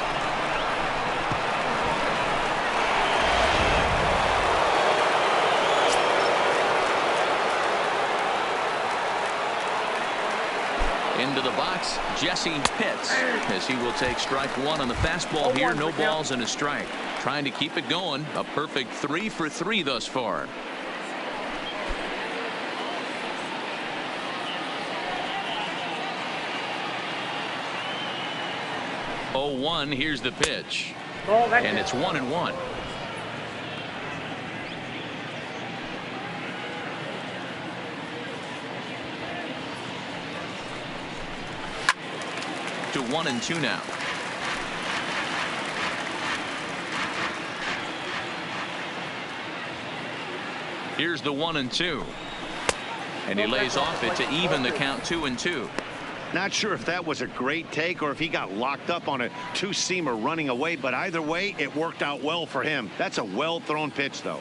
Into the box, Jesse Pitts, as he will take strike 1 on the fastball here. No balls and a strike. Trying to keep it going. A perfect 3 for 3 thus far. Oh, 1. Here's the pitch. And it's 1-1. To 1-2 now. Here's the 1-2. And he lays off it to even the count 2-2. Not sure if that was a great take or if he got locked up on a two-seamer running away, but either way, it worked out well for him. That's a well-thrown pitch, though.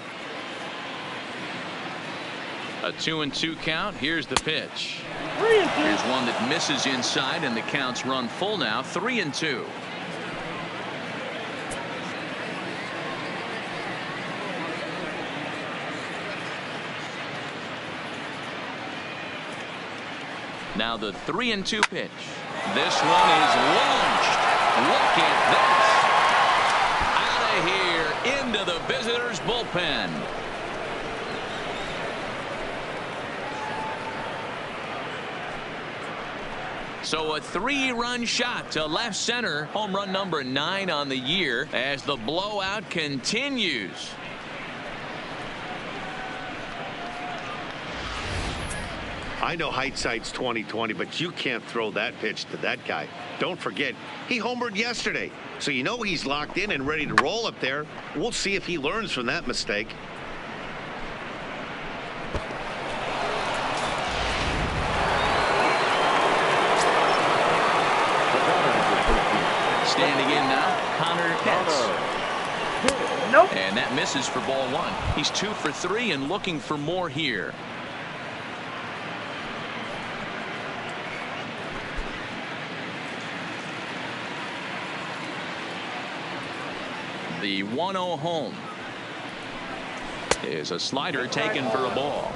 A 2-2 count. Here's the pitch. Here's one that misses inside, and the counts run full now. 3-2. Now the 3-2 pitch. This one is launched. Look at this. Out of here into the visitors' bullpen. So a 3-run shot to left center. Home run number 9 on the year as the blowout continues. I know hindsight's 20/20, but you can't throw that pitch to that guy. Don't forget, he homered yesterday. So you know he's locked in and ready to roll up there. We'll see if he learns from that mistake. Standing in now, Connor Pitts. Nope. And that misses for ball 1. He's 2 for 3 and looking for more here. The 1-0 home is a slider taken for a ball.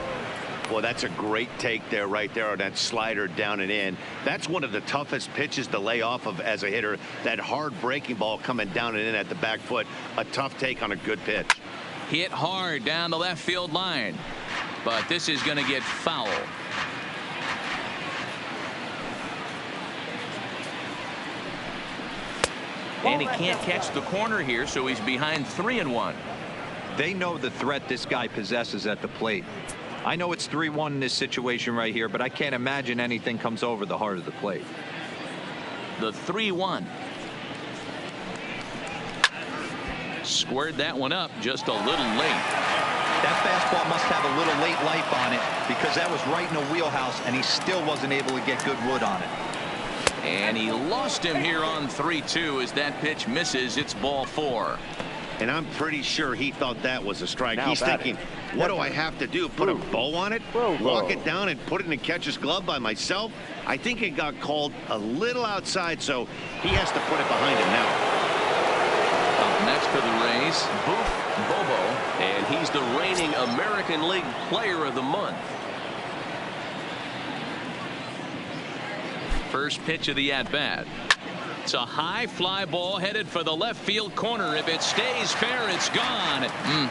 Well, that's a great take there, right there on that slider down and in. That's one of the toughest pitches to lay off of as a hitter. That hard breaking ball coming down and in at the back foot. A tough take on a good pitch. Hit hard down the left field line. But this is going to get foul. And he can't catch the corner here, so he's behind 3-1. They know the threat this guy possesses at the plate. I know it's 3-1 in this situation right here, but I can't imagine anything comes over the heart of the plate. The 3-1. Squared that one up just a little late. That fastball must have a little late life on it because that was right in the wheelhouse, and he still wasn't able to get good wood on it. And he lost him here on 3-2 as that pitch misses. It's ball 4. And I'm pretty sure he thought that was a strike. Now He's batting. thinking, what do I have to do? Put a bow on it? Walk it down and put it in the catcher's glove by myself? I think it got called a little outside, so he has to put it behind him now. Up next for the Rays, Boof Bobo, and he's the reigning American League Player of the Month. First pitch of the at-bat. It's a high fly ball headed for the left field corner. If it stays fair, it's gone.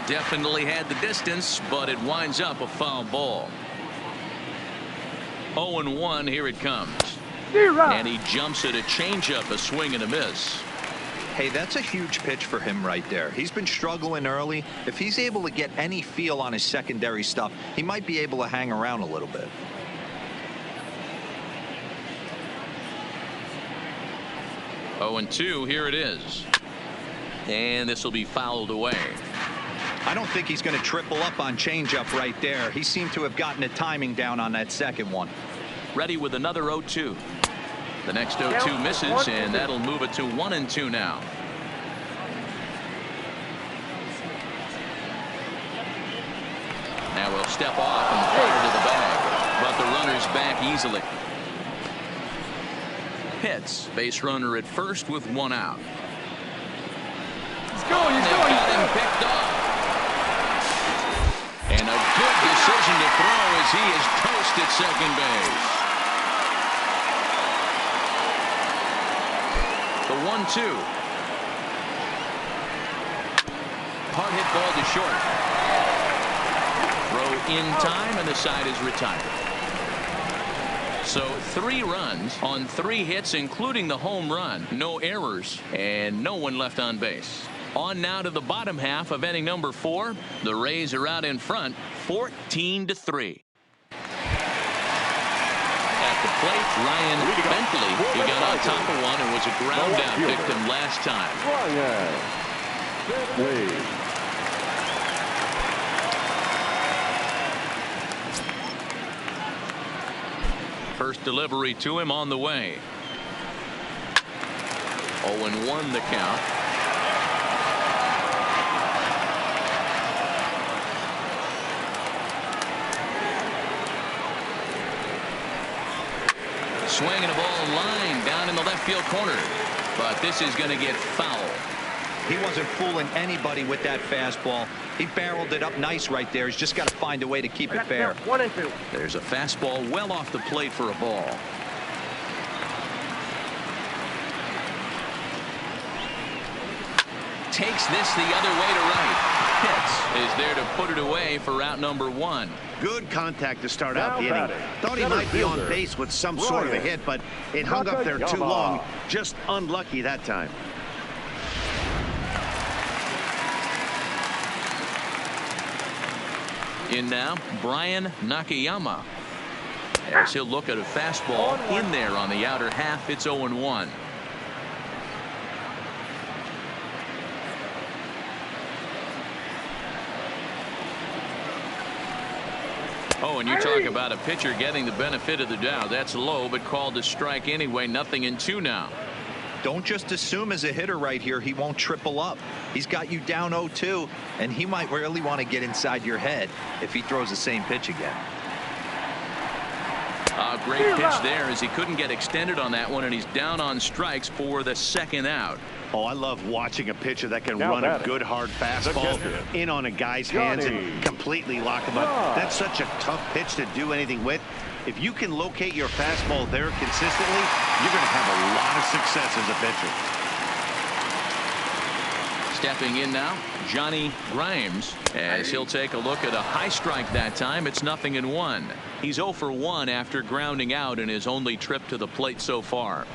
Definitely had the distance, but it winds up a foul ball. 0-1. Here it comes. And he jumps at a changeup, a swing and a miss. Hey, that's a huge pitch for him right there. He's been struggling early. If he's able to get any feel on his secondary stuff, he might be able to hang around a little bit. Oh, and 2, here it is. And this will be fouled away. I don't think he's going to triple up on changeup right there. He seemed to have gotten the timing down on that second one. Ready with another 0-2. The next 0-2 misses, and that'll move it to 1-2 now. Now we'll step off and fire to the bag, but the runner's back easily. Pitts, base runner at first with 1 out. He's going, he's They've going. got him picked off. And a good decision to throw as he is toast at second base. The 1-2. Hard hit ball to short. Throw in time, and the side is retired. So 3 runs on 3 hits, including the home run. No errors, and no one left on base. On now to the bottom half of inning number 4. The Rays are out in front, 14-3. At the plate, Ryan Bentley. He got on top of one and was a ground out victim last time. Ryan Bentley. First delivery to him on the way. 0-1 the count. Swinging a ball line down in the left field corner. But this is going to get foul. He wasn't fooling anybody with that fastball. He barreled it up nice right there. He's just got to find a way to keep it fair. 1-2. There's a fastball well off the plate for a ball. Takes this the other way to right. Pitts is there to put it away for out number 1. Good contact to start out the Now inning. batting, Thought he center might be on fielder, base with some sort of a Ryan hit, but it hung up there too Nakayama. long. Just unlucky that time. In now, Brian Nakayama. As he'll look at a fastball in there on the outer half. It's 0-1. Oh, and you talk about a pitcher getting the benefit of the doubt. That's low, but called a strike anyway. 0-2 now. Don't just assume as a hitter right here he won't triple up. He's got you down 0-2, and he might really want to get inside your head if he throws the same pitch again. A great pitch there as he couldn't get extended on that one, and he's down on strikes for the second out. Oh, I love watching a pitcher that can Now run a batting, good hard fastball in on a guy's hands and completely lock him up. That's such a tough pitch to do anything with. If you can locate your fastball there consistently, you're going to have a lot of success as a pitcher. Stepping in now, Johnny Grimes, as he'll take a look at a high strike that time. It's 0-1. He's 0 for 1 after grounding out in his only trip to the plate so far.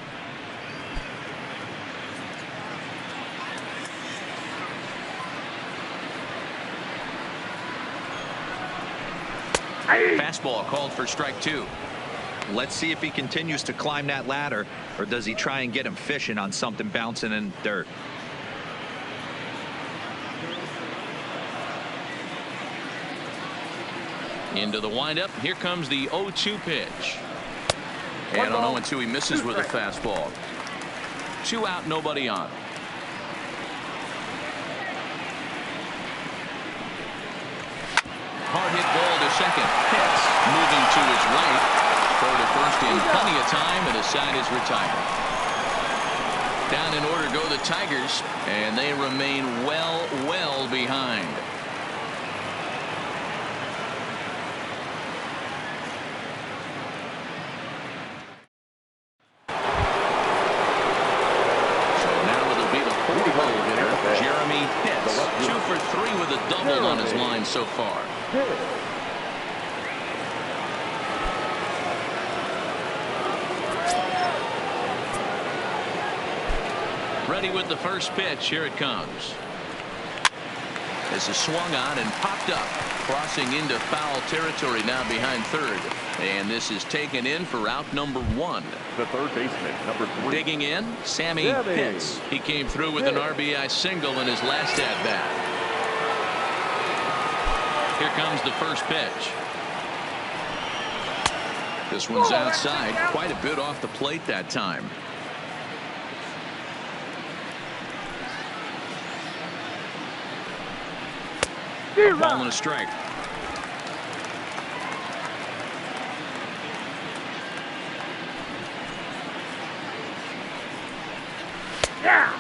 Fastball called for strike 2. Let's see if he continues to climb that ladder, or does he try and get him fishing on something bouncing in dirt. Into the windup. Here comes the 0-2 pitch. And on 0-2 he misses with a fastball. 2 out, nobody on. Hard hit ball to second. Pitts moving to his right. Throw to first in plenty of time, and the side is retired. Down in order go the Tigers, and they remain well behind. So now it'll be the 4-hole hitter, Jeremy Pitts. 2 for 3 with a double on his line so far. Ready with the first pitch. Here it comes. This is swung on and popped up, crossing into foul territory now behind third. And this is taken in for out number 1. The third baseman, number 3. Digging in, Sammy Pitts. He came through with an RBI single in his last at bat. Here comes the first pitch. This one's outside, quite a bit off the plate that time. A ball and a strike.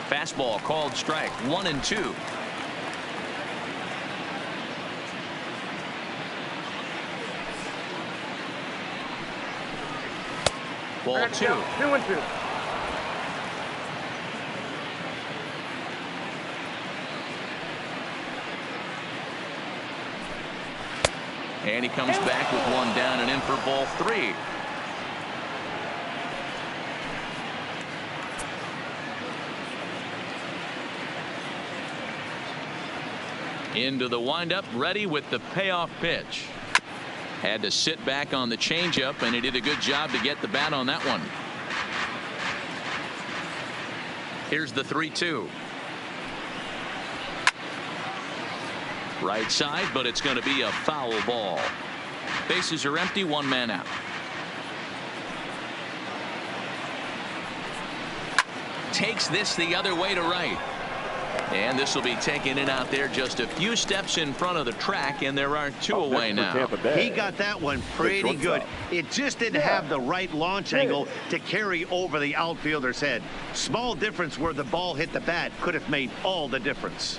Fastball called strike. 1-2. Ball 2. 2-2. And he comes back with one down and in for ball 3. Into the windup, ready with the payoff pitch. Had to sit back on the changeup, and he did a good job to get the bat on that one. Here's the 3-2. Right side, but it's going to be a foul ball. Bases are empty, 1 man out. Takes this the other way to right. And this will be taken in out there just a few steps in front of the track, and there are 2 away now. He got that one pretty good. It just didn't have the right launch angle to carry over the outfielder's head. Small difference where the ball hit the bat could have made all the difference.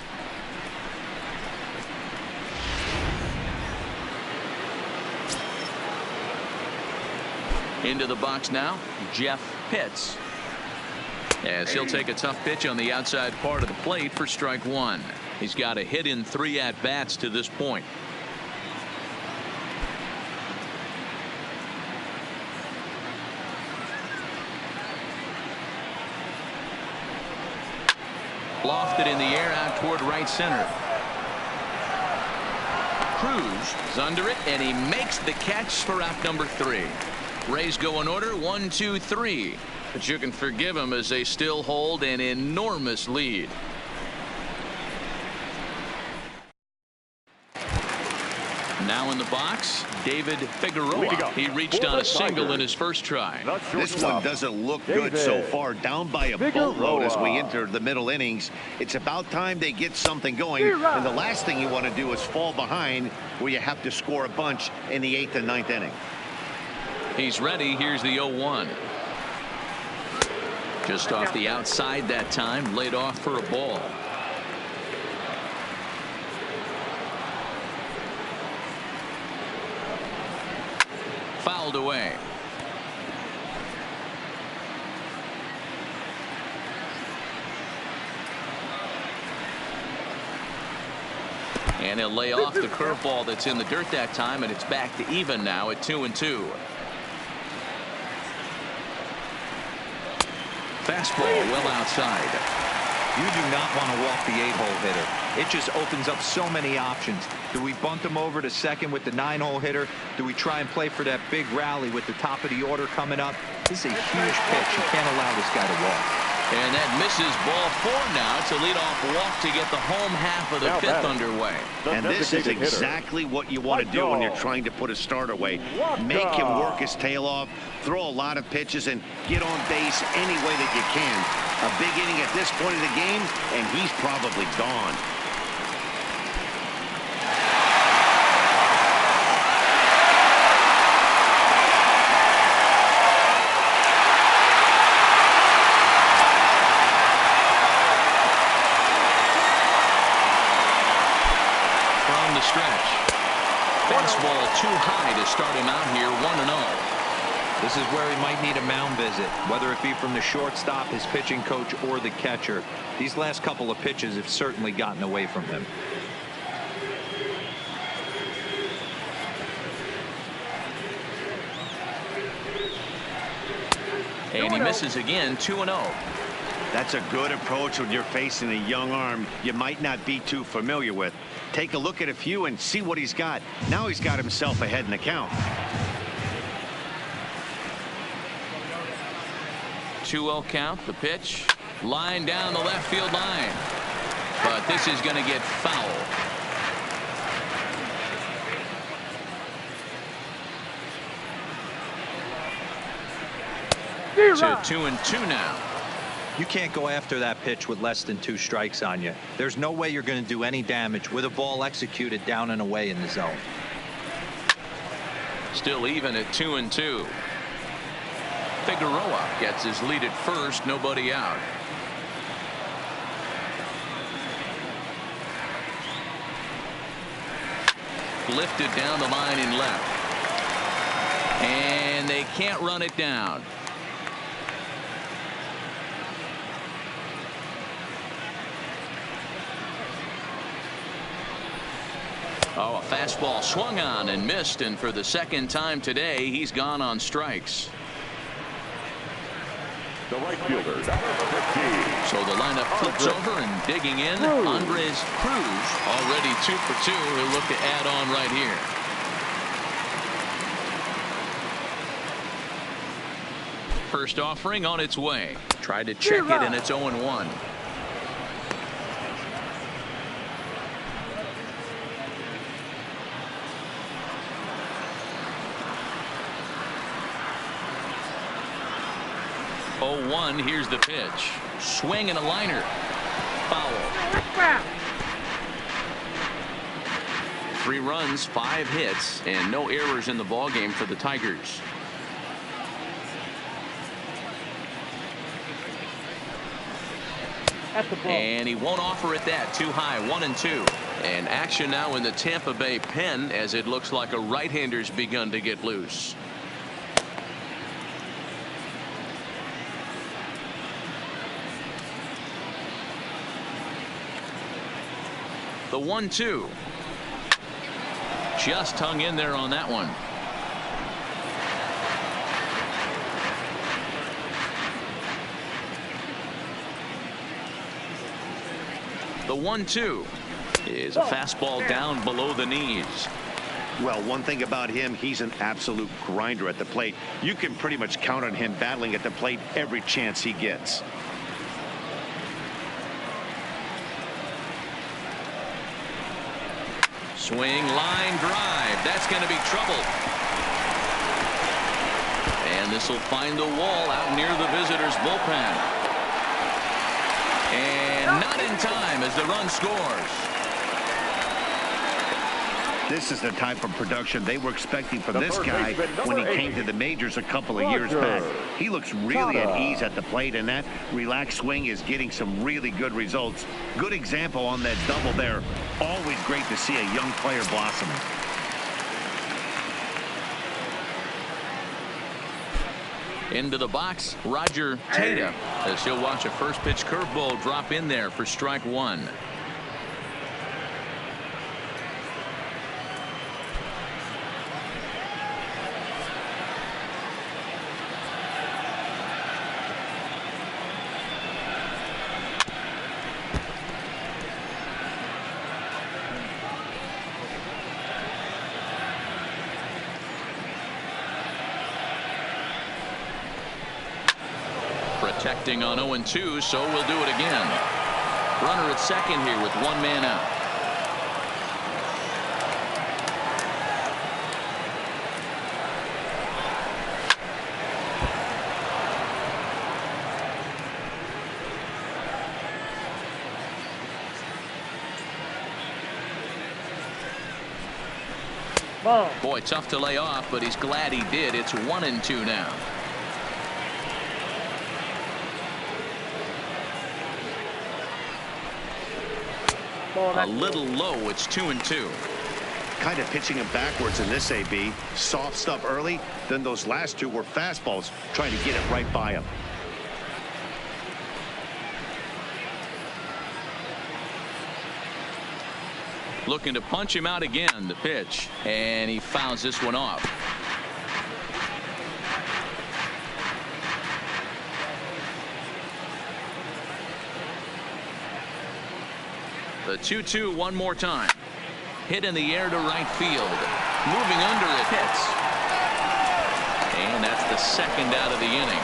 Into the box now, Jeff Pitts. As he'll take a tough pitch on the outside part of the plate for strike 1. He's got a hit in 3 at-bats to this point. Lofted in the air out toward right center. Cruz is under it, and he makes the catch for out number 3. Rays go in order, 1, 2, 3. But you can forgive them as they still hold an enormous lead. Now in the box, David Figueroa. He reached on a single in his first try. This one doesn't look good so far. Down by a boatload as we enter the middle innings. It's about time they get something going. And the last thing you want to do is fall behind where you have to score a bunch in the 8th and 9th inning. He's ready. Here's the 0-1. Just off the outside that time, laid off for a ball. Fouled away. And he'll lay off the curveball that's in the dirt that time, and it's back to even now at 2-2. Fastball well outside. You do not want to walk the 8-hole hitter. It just opens up so many options. Do we bunt him over to second with the 9-hole hitter? Do we try and play for that big rally with the top of the order coming up? This is a huge pitch. You can't allow this guy to walk. And that misses ball 4 now to lead off walk to get the home half of the 5th underway. And this is exactly what you want to do when you're trying to put a start away. Make him work his tail off, throw a lot of pitches, and get on base any way that you can. A big inning at this point of the game, and he's probably gone. Fastball too high to start him out here, 1-0. This is where he might need a mound visit, whether it be from the shortstop, his pitching coach, or the catcher. These last couple of pitches have certainly gotten away from him. And he misses again, 2-0. That's a good approach when you're facing a young arm you might not be too familiar with. Take a look at a few and see what he's got. Now he's got himself ahead in the count. 2-0 count. The pitch. Line down the left field line. But this is going to get foul. To 2-2 now. You can't go after that pitch with less than 2 strikes on you. There's no way you're going to do any damage with a ball executed down and away in the zone. Still even at 2-2. Figueroa gets his lead at first. Nobody out. Lifted down the line in left. And they can't run it down. Oh, a fastball swung on and missed, and for the second time today, he's gone on strikes. The right fielder, number 15. So the lineup flips over and digging in. Andres Cruz, already 2 for 2. He'll look to add on right here. First offering on its way. Tried to check it, and it's 0-1. Here's the pitch. Swing and a liner. Foul. 3 runs, 5 hits, and no errors in the ballgame for the Tigers. And he won't offer it that. Too high. 1-2. And action now in the Tampa Bay pen as it looks like a right-hander's begun to get loose. The 1-2. Just hung in there on that one. The 1-2 is a fastball down below the knees. Well, one thing about him, he's an absolute grinder at the plate. You can pretty much count on him battling at the plate every chance he gets. Swing, line drive. That's going to be trouble. And this will find the wall out near the visitors' bullpen. And not in time as the run scores. This is the type of production they were expecting from this guy when he came to the majors a couple of years back. He looks really at ease at the plate, and that relaxed swing is getting some really good results. Good example on that double there. Always great to see a young player blossom. Into the box, Roger Tata, as he'll watch a first pitch curveball drop in there for strike 1. Protecting on 0-2, so we'll do it again. Runner at second here with 1 man out. Boy, tough to lay off, but he's glad he did. It's 1-2 now. A little low. It's 2-2. Kind of pitching him backwards in this AB. Soft stuff early, then those last 2 were fastballs, trying to get it right by him. Looking to punch him out again. The pitch, and he fouls this one off. The 2-2 one more time. Hit in the air to right field. Moving under it, hits. And that's the second out of the inning.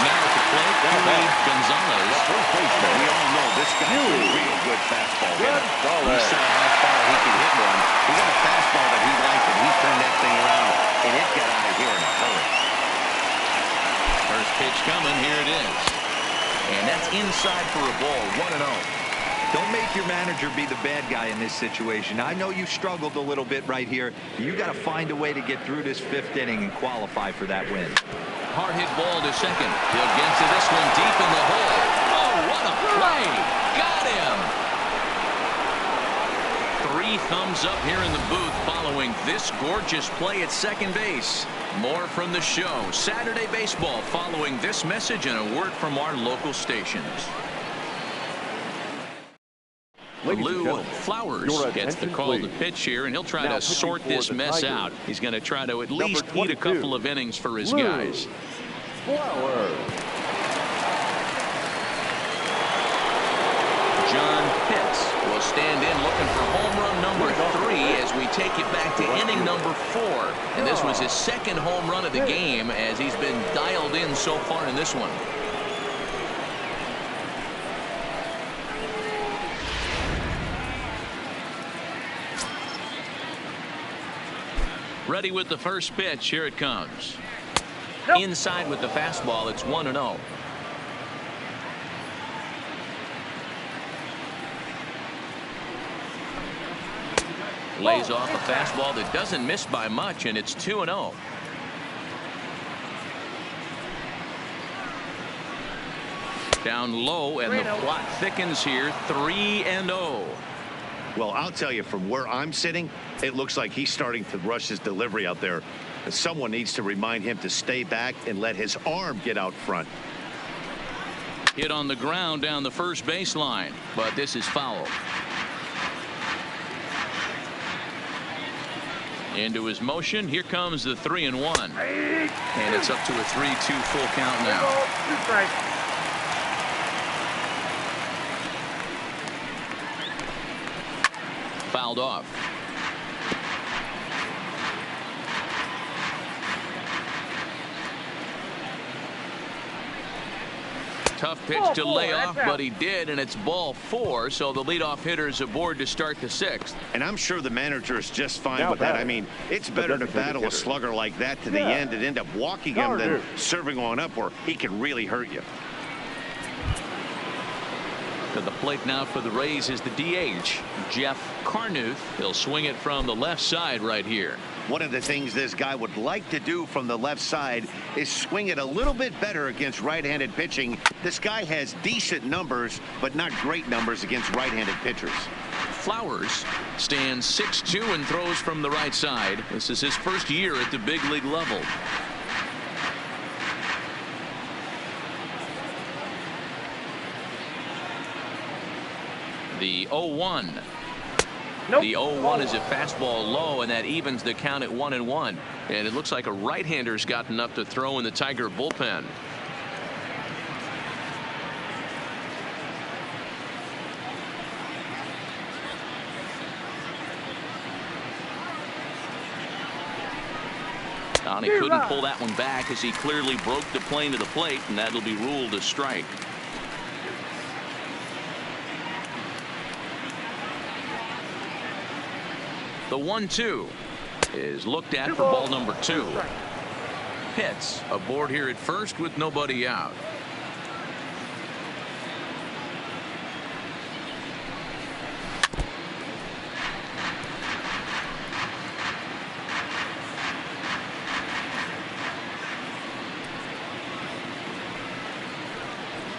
Now at the plate, Luis Gonzalez. We all know this guy's a real good fastball hitter. He saw how far he could hit one. He got a fastball that he liked, and he turned that thing around, and it got out of here in a hurry. First pitch coming. Here it is. And that's inside for a ball. 1-0. Don't make your manager be the bad guy in this situation. I know you struggled a little bit right here. You got to find a way to get through this 5th inning and qualify for that win. Hard hit ball to second. He'll get to this one deep in the hole. Oh, what a play. Got him. 3 thumbs up here in the booth following this gorgeous play at second base. More from the show. Saturday Baseball following this message and a word from our local stations. Lou Flowers gets the call to pitch here, and he'll try to sort this mess out. He's going to try to at least eat a couple of innings for his guys. John Pitts will stand in looking for home run number 3 as we take it back to inning number 4. And this was his second home run of the game as he's been dialed in so far in this one. Ready with the first pitch. Here it comes. Inside with the fastball. It's 1-0. Lays off a fastball that doesn't miss by much, and it's 2-0. Down low, and the plot thickens here. 3-0. Well, I'll tell you, from where I'm sitting, it looks like he's starting to rush his delivery out there. Someone needs to remind him to stay back and let his arm get out front. Hit on the ground down the first baseline, but this is foul. Into his motion. Here comes the 3-1. And it's up to a 3-2 full count now. Fouled off. Tough pitch to lay off, but he did, and it's ball 4, so the leadoff hitter is aboard to start the 6th. And I'm sure the manager is just fine with that. I mean, it's better to battle a slugger like that to the end and end up walking him than serving on up where he can really hurt you. To the plate now for the Rays is the DH, Jeff Carnuth. He'll swing it from the left side right here. One of the things this guy would like to do from the left side is swing it a little bit better against right-handed pitching. This guy has decent numbers, but not great numbers against right-handed pitchers. Flowers stands 6'2" and throws from the right side. This is his first year at the big league level. The 0-1. The 0-1 is a fastball low, and that evens the count at 1-1. And it looks like a right-hander's gotten up to throw in the Tiger bullpen. And he couldn't pull that one back as he clearly broke the plane to the plate, and that'll be ruled a strike. The 1-2 is looked at for ball number 2. Pitts aboard here at first with nobody out.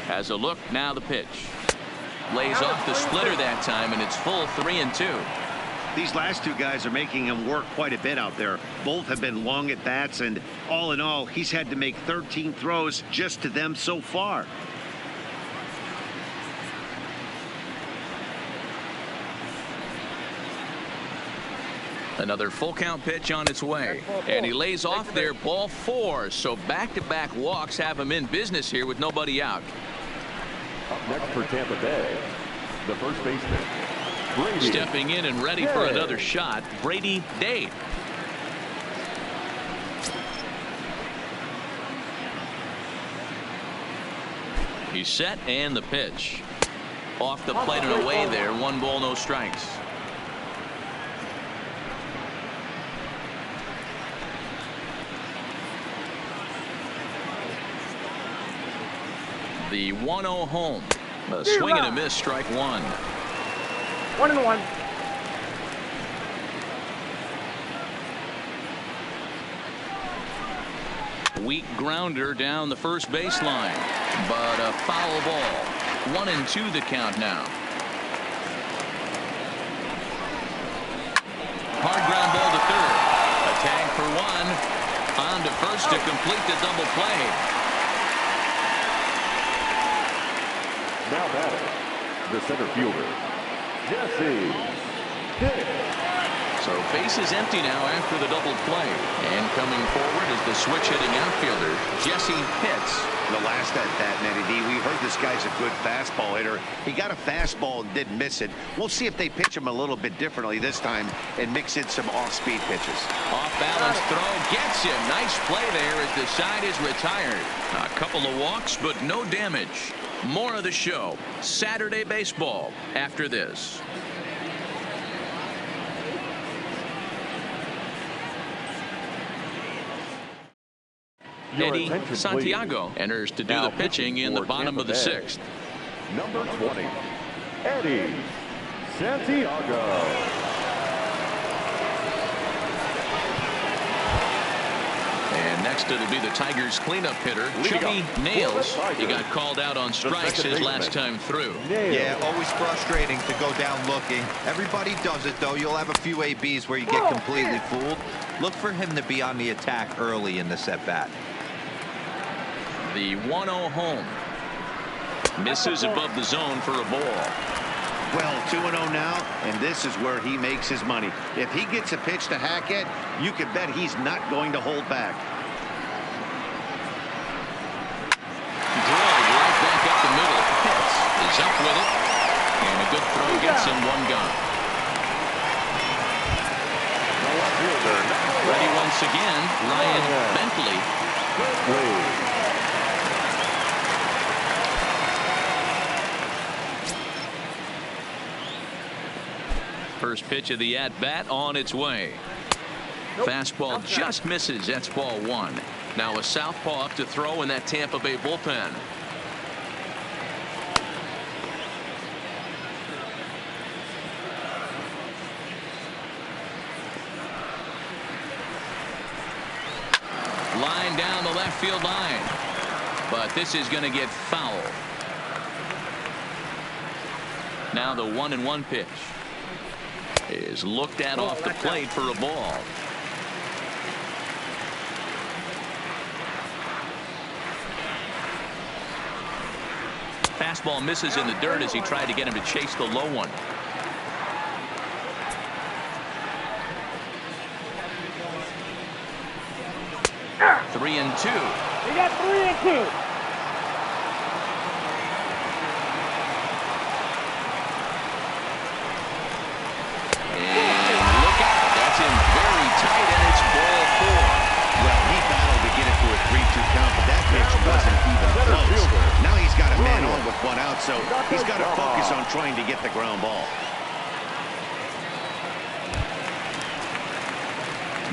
Has a look. Now the pitch. Lays off the splitter that time, and it's full 3-2. These last two guys are making him work quite a bit out there. Both have been long at bats, and all in all, he's had to make 13 throws just to them so far. Another full count pitch on its way. And he lays off there, ball 4. So back-to-back walks have him in business here with nobody out. Up next for Tampa Bay, the first baseman, Brady. Stepping in and ready for another shot, Brady Day. He's set and the pitch. Off the plate and away there. 1 ball, no strikes. The 1-0 home. A swing and a miss, strike 1. 1-1. Weak grounder down the first baseline, but a foul ball. 1-2 the count now. Hard ground ball to third. A tag for 1. On to first to complete the double play. Now batting, the center fielder, Jesse Hicks. So base is empty now after the double play. And coming forward is the switch-hitting outfielder, Jesse Hicks. The last at bat, Nettie D, we heard this guy's a good fastball hitter. He got a fastball and didn't miss it. We'll see if they pitch him a little bit differently this time and mix in some off-speed pitches. Off-balance throw gets him. Nice play there as the side is retired. A couple of walks, but no damage. More of the show, Saturday baseball, after this. Eddie Santiago enters to do the pitching in the bottom of the 6th. Number 20, Eddie Santiago. And next it'll be the Tigers cleanup hitter, Chubby Nails. He got called out on strikes his last time through. Yeah, always frustrating to go down looking. Everybody does it, though. You'll have a few ABs where you get completely fooled. Look for him to be on the attack early in this at-bat. The 1-0 home. Misses above the zone for a ball. Well, 2-0 now, and this is where he makes his money. If he gets a pitch to Hackett, you can bet he's not going to hold back. Drilled right back up the middle. Hicks is up with it, and a good throw gets him 1 gone. Ready once again, Ryan Bentley. First pitch of the at-bat on its way. Fastball just misses. That's ball 1. Now a southpaw up to throw in that Tampa Bay bullpen. Line down the left field line. But this is going to get foul. Now the 1-1 pitch is looked at off the plate for a ball. Fastball misses in the dirt as he tried to get him to chase the low one. Three and 2. We got 3 and 2. So he's got to focus on trying to get the ground ball.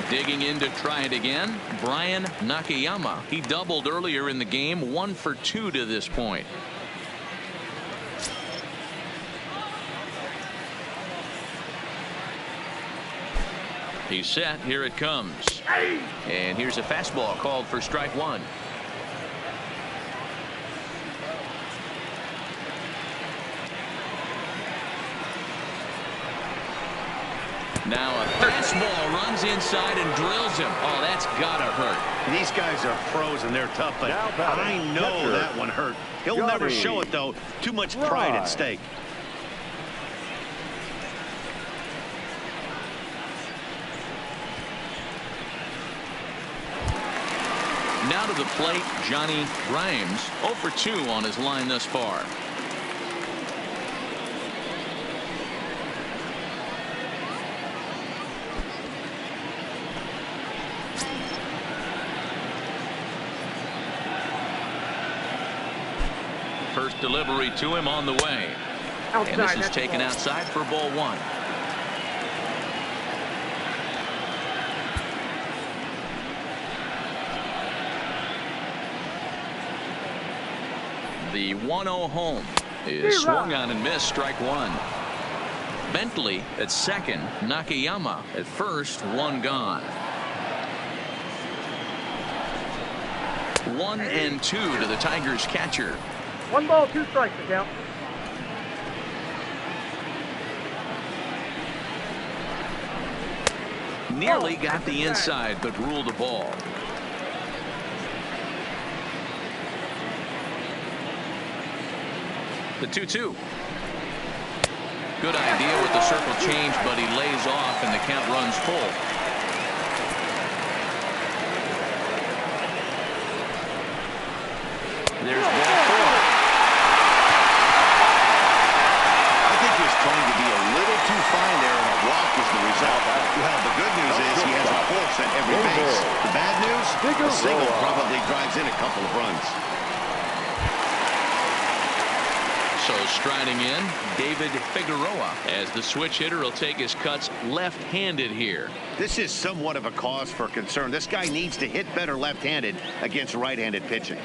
Digging in to try it again, Brian Nakayama. He doubled earlier in the game, 1 for 2 to this point. He's set. Here it comes. And here's a fastball called for strike 1. Now a fastball runs inside and drills him. Oh, that's gotta hurt. These guys are pros and they're tough, but I know that one hurt. He'll never show it, though. Too much pride at stake. Now to the plate, Johnny Grimes, 0 for 2 on his line thus far. First delivery to him on the way. Outside, And this is that's taken ball. outside for ball 1. The 1-0 home is swung on and missed, strike 1. Bentley at second, Nakayama at first, 1 gone. 1-2 to the Tigers catcher. 1 ball, 2 strikes, the count. Nearly got the inside, but ruled the ball. The 2-2. Good idea with the circle change, but he lays off and the count runs full. There's ball 4. I think he was trying to be a little too fine there, and a walk is the result. Well, the good news is he has a force at every base. The bad news, the single probably drives in a couple of runs. So striding in, David Figueroa, as the switch hitter will take his cuts left-handed here. This is somewhat of a cause for concern. This guy needs to hit better left-handed against right-handed pitching.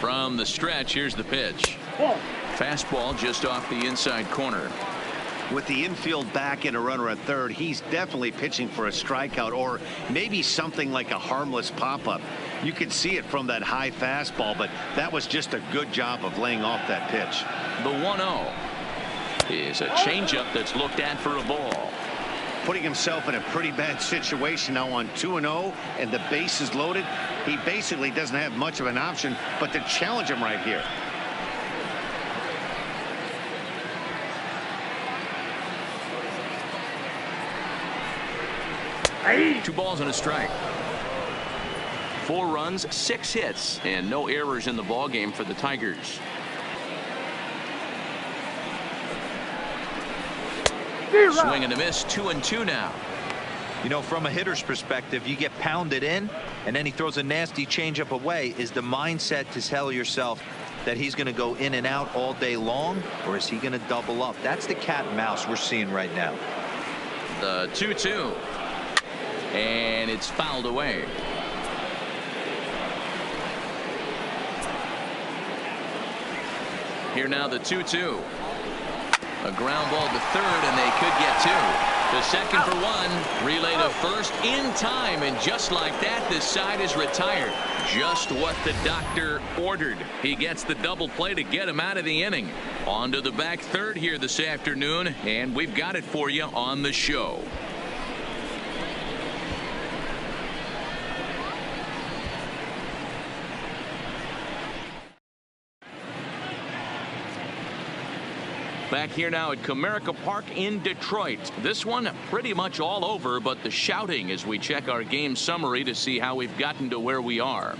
From the stretch, here's the pitch. Fastball just off the inside corner. With the infield back and a runner at third, he's definitely pitching for a strikeout or maybe something like a harmless pop-up. You can see it from that high fastball, but that was just a good job of laying off that pitch. The 1-0 is a changeup that's looked at for a ball. Putting himself in a pretty bad situation now on 2-0 and the base is loaded. He basically doesn't have much of an option but to challenge him right here. Hey. 2 balls and a strike. 4 runs, 6 hits, and no errors in the ball game for the Tigers. Swing and a miss, 2-2 now. You know, from a hitter's perspective, you get pounded in and then he throws a nasty changeup away. Is the mindset to tell yourself that he's going to go in and out all day long, or is he going to double up? That's the cat and mouse we're seeing right now. The 2-2, and it's fouled away. Here now the 2-2. A ground ball to third, and they could get 2. To second for 1. Relay to first in time, and just like that, this side is retired. Just what the doctor ordered. He gets the double play to get him out of the inning. On to the back third here this afternoon, and we've got it for you on the show. Back here now at Comerica Park in Detroit. This one pretty much all over, but the shouting as we check our game summary to see how we've gotten to where we are.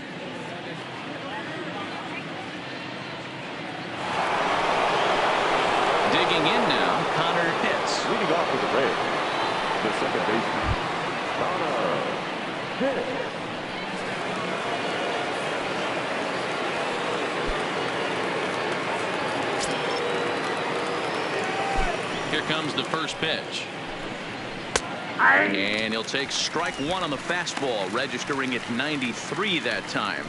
Digging in now, Connor Pitts. Leading off with the Rays, the second baseman, Connor Pitts. Here comes the first pitch. And he'll take strike 1 on the fastball, registering at 93 that time.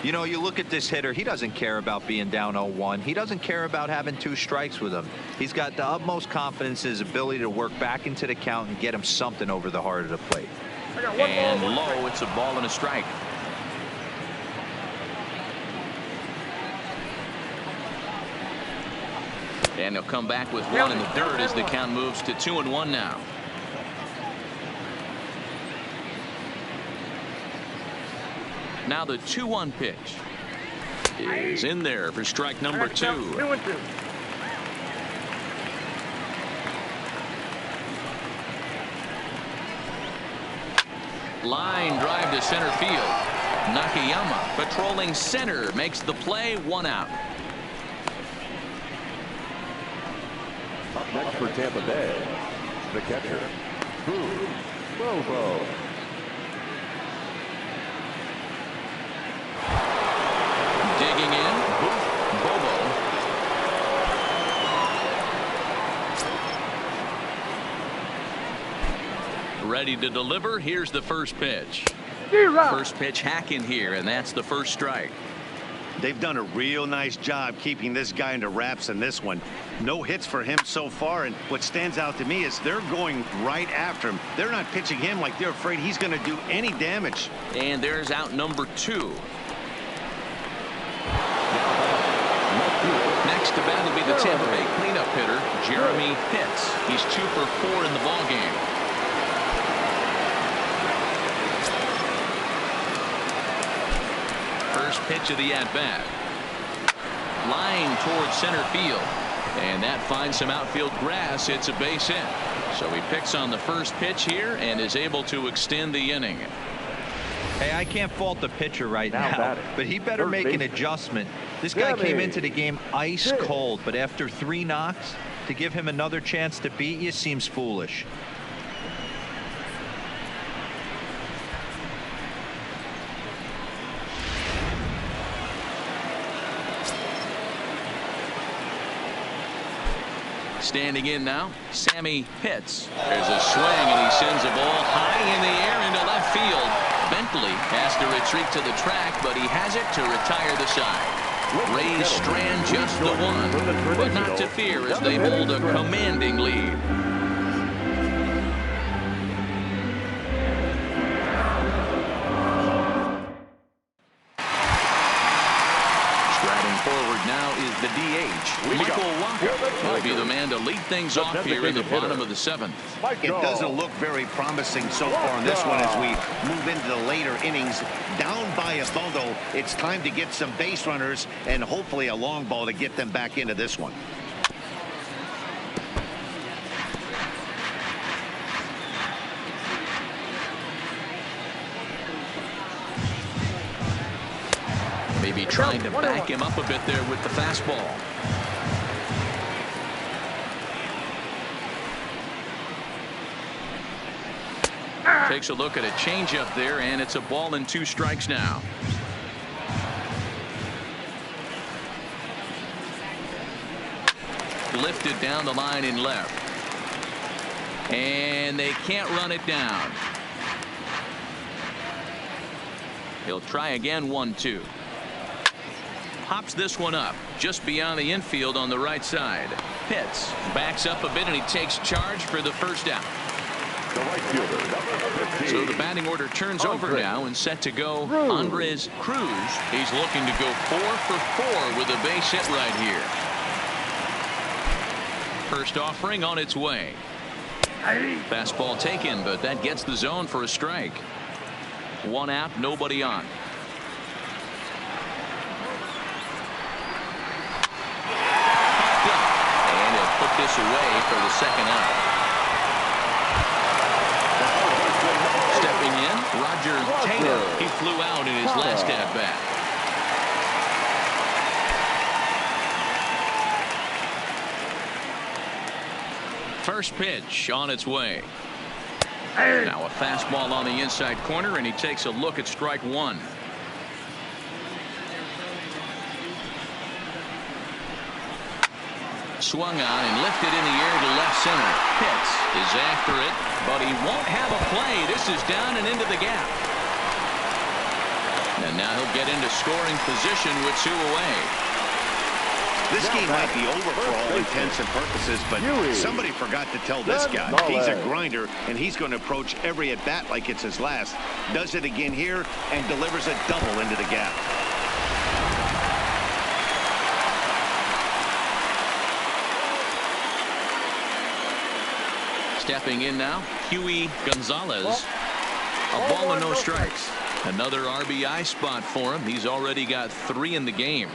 You know, you look at this hitter, he doesn't care about being down 0-1. He doesn't care about having 2 strikes with him. He's got the utmost confidence in his ability to work back into the count and get him something over the heart of the plate. And low, it's a ball and a strike. And he'll come back with 1 in the third as the count moves to 2-1 now. Now the 2-1 pitch is in there for strike number 2. 2-2. Line drive to center field. Nakayama patrolling center makes the play. 1 out. Up next for Tampa Bay, the catcher, Bobo. Digging in, Bobo. Ready to deliver. Here's the first pitch. First pitch hack in here, and that's the first strike. They've done a real nice job keeping this guy into wraps in this one. No hits for him so far, and what stands out to me is they're going right after him. They're not pitching him like they're afraid he's going to do any damage. And there's out number 2. Next to bat will be the Tampa Bay cleanup hitter, Jeremy Pitts. He's 2 for 4 in the ballgame. First pitch of the at-bat. Line towards center field. And that finds some outfield grass. It's a base hit. So he picks on the first pitch here and is able to extend the inning. Hey, I can't fault the pitcher right now, but he better make an adjustment. This guy came into the game ice cold, but after 3 knocks, to give him another chance to beat you seems foolish. Standing in now, Sammy Pitts. There's a swing, and he sends a ball high in the air into left field. Bentley has to retreat to the track, but he has it to retire the side. Ray Strand just the one, but not to fear as they hold a commanding lead. Forward now is the DH. Michael Wacha will be the man to lead things off here in the bottom of the 7th. It doesn't look very promising so far on this one as we move into the later innings. Down by a bundle, it's time to get some base runners and hopefully a long ball to get them back into this one. Maybe trying to back him up a bit there with the fastball. Takes a look at a changeup there, and it's a ball and 2 strikes now. Lifted down the line in left. And they can't run it down. He'll try again. 1-2. Pops this one up just beyond the infield on the right side. Pitts backs up a bit, and he takes charge for the first out. The right fielder, number 15. So the batting order turns over now and set to go Andres Cruz. He's looking to go 4 for 4 with a base hit right here. First offering on its way. Fastball taken, but that gets the zone for a strike. 1 out, nobody on. And he'll put this away for the second out. Stepping in, Roger Taylor. He flew out in his last at bat. First pitch on its way. Now a fastball on the inside corner, and he takes a look at strike 1. Swung on and lifted in the air to left center. Pitts is after it, but he won't have a play. This is down and into the gap. And now he'll get into scoring position with 2 away. This game might be over for all intents and purposes, but somebody forgot to tell this guy. He's a grinder, and he's going to approach every at-bat like it's his last. Does it again here and delivers a double into the gap. Stepping in now, Huey Gonzalez. A ball and no strikes. Another RBI spot for him. He's already got 3 in the game.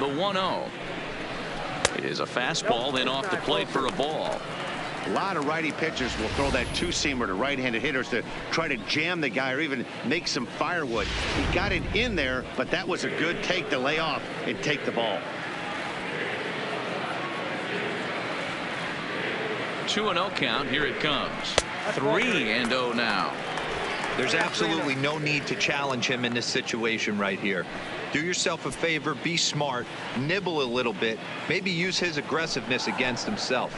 The 1-0. It is a fastball, then off the plate for a ball. A lot of righty pitchers will throw that two-seamer to right-handed hitters to try to jam the guy or even make some firewood. He got it in there, but that was a good take to lay off and take the ball. 2-0 count. Here it comes. 3-0 now. There's absolutely no need to challenge him in this situation right here. Do yourself a favor, be smart, nibble a little bit, maybe use his aggressiveness against himself.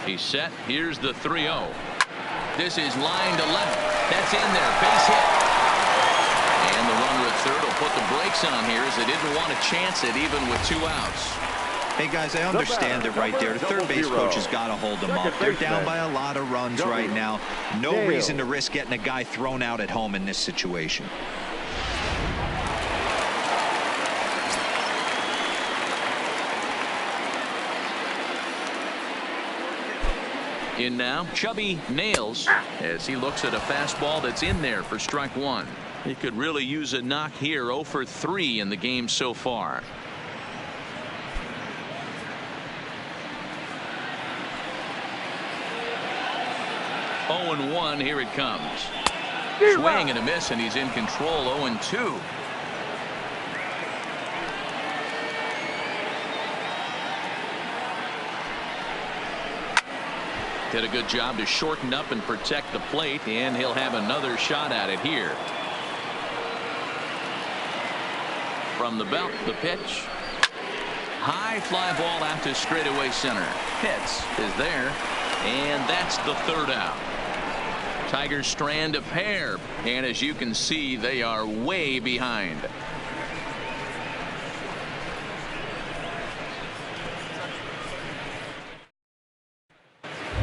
He's set. Here's the 3-0. This is line to left. That's in there. Base hit. And the runner at third will put the brakes on here as they didn't want to chance it even with 2 outs. Hey, guys, I understand it right there. The third base coach has got to hold them up. They're down by a lot of runs right now. No reason to risk getting a guy thrown out at home in this situation. In now, Chubby Nails as he looks at a fastball that's in there for strike 1. He could really use a knock here. 0 for 3 in the game so far. Oh and 1. Here it comes. Swing and a miss, and he's in control. 0 and 2. Did a good job to shorten up and protect the plate, and he'll have another shot at it here. From the belt, the pitch. High fly ball out to straightaway center. Pitts is there, and that's the 3rd out. Tigers strand a pair, and as you can see, they are way behind.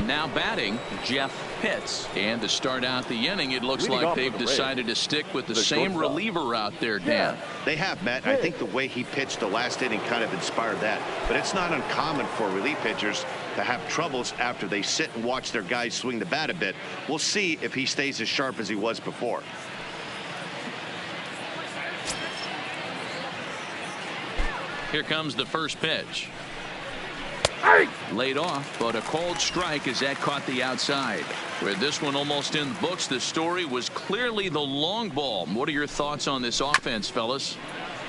Now batting, Jeff Pitts. And to start out the inning, it looks like they've decided to stick with the same reliever out there, Dan. They have, Matt. I think the way he pitched the last inning kind of inspired that. But it's not uncommon for relief pitchers to have troubles after they sit and watch their guys swing the bat a bit. We'll see if he stays as sharp as he was before. Here comes the first pitch. Laid off, but a called strike as that caught the outside. With this one almost in the books, the story was clearly the long ball. What are your thoughts on this offense, fellas?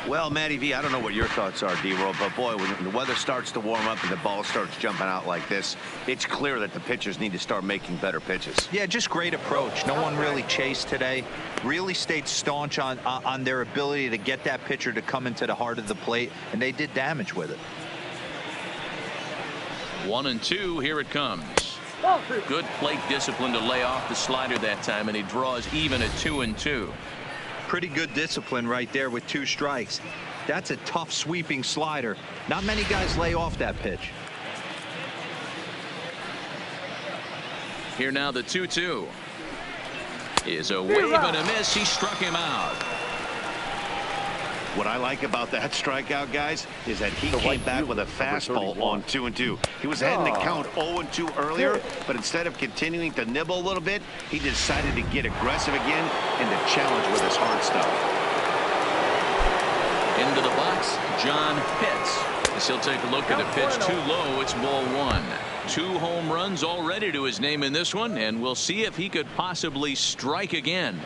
Well, Matty V, I don't know what your thoughts are, D-Roll, but boy, when the weather starts to warm up and the ball starts jumping out like this, it's clear that the pitchers need to start making better pitches. Yeah, just great approach. No one really chased today. Really stayed staunch on their ability to get that pitcher to come into the heart of the plate, and they did damage with it. 1 and 2. Here it comes. Good plate discipline to lay off the slider that time, and he draws even at 2 and 2. Pretty good discipline right there with 2 strikes. That's a tough sweeping slider. Not many guys lay off that pitch. Here now the 2-2 is a wave and a miss. He struck him out. What I like about that strikeout, guys, is that he came back with a fastball on 2 and 2. He was ahead in the count 0 and 2 earlier, but instead of continuing to nibble a little bit, he decided to get aggressive again and to challenge with his hard stuff. Into the box, John Pitts. As he'll take a look at a pitch too low. It's ball 1. 2 home runs already to his name in this one, and we'll see if he could possibly strike again.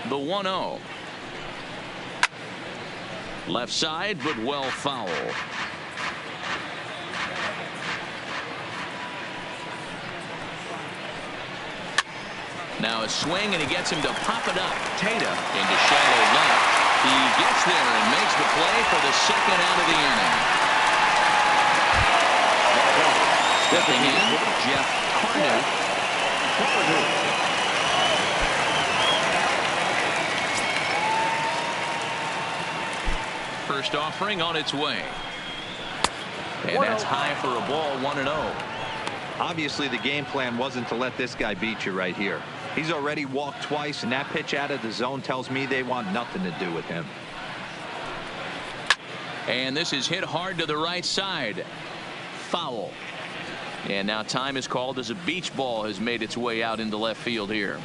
The 1-0. Left side, but well foul. Now a swing, and he gets him to pop it up. Tata into shallow left. He gets there and makes the play for the 2nd out of the inning. Stepping in, Jeff Carnu. First offering on its way. And that's high for a ball. 1-0. Obviously, the game plan wasn't to let this guy beat you right here. He's already walked twice, and that pitch out of the zone tells me they want nothing to do with him. And this is hit hard to the right side. Foul. And now time is called as a beach ball has made its way out into left field here.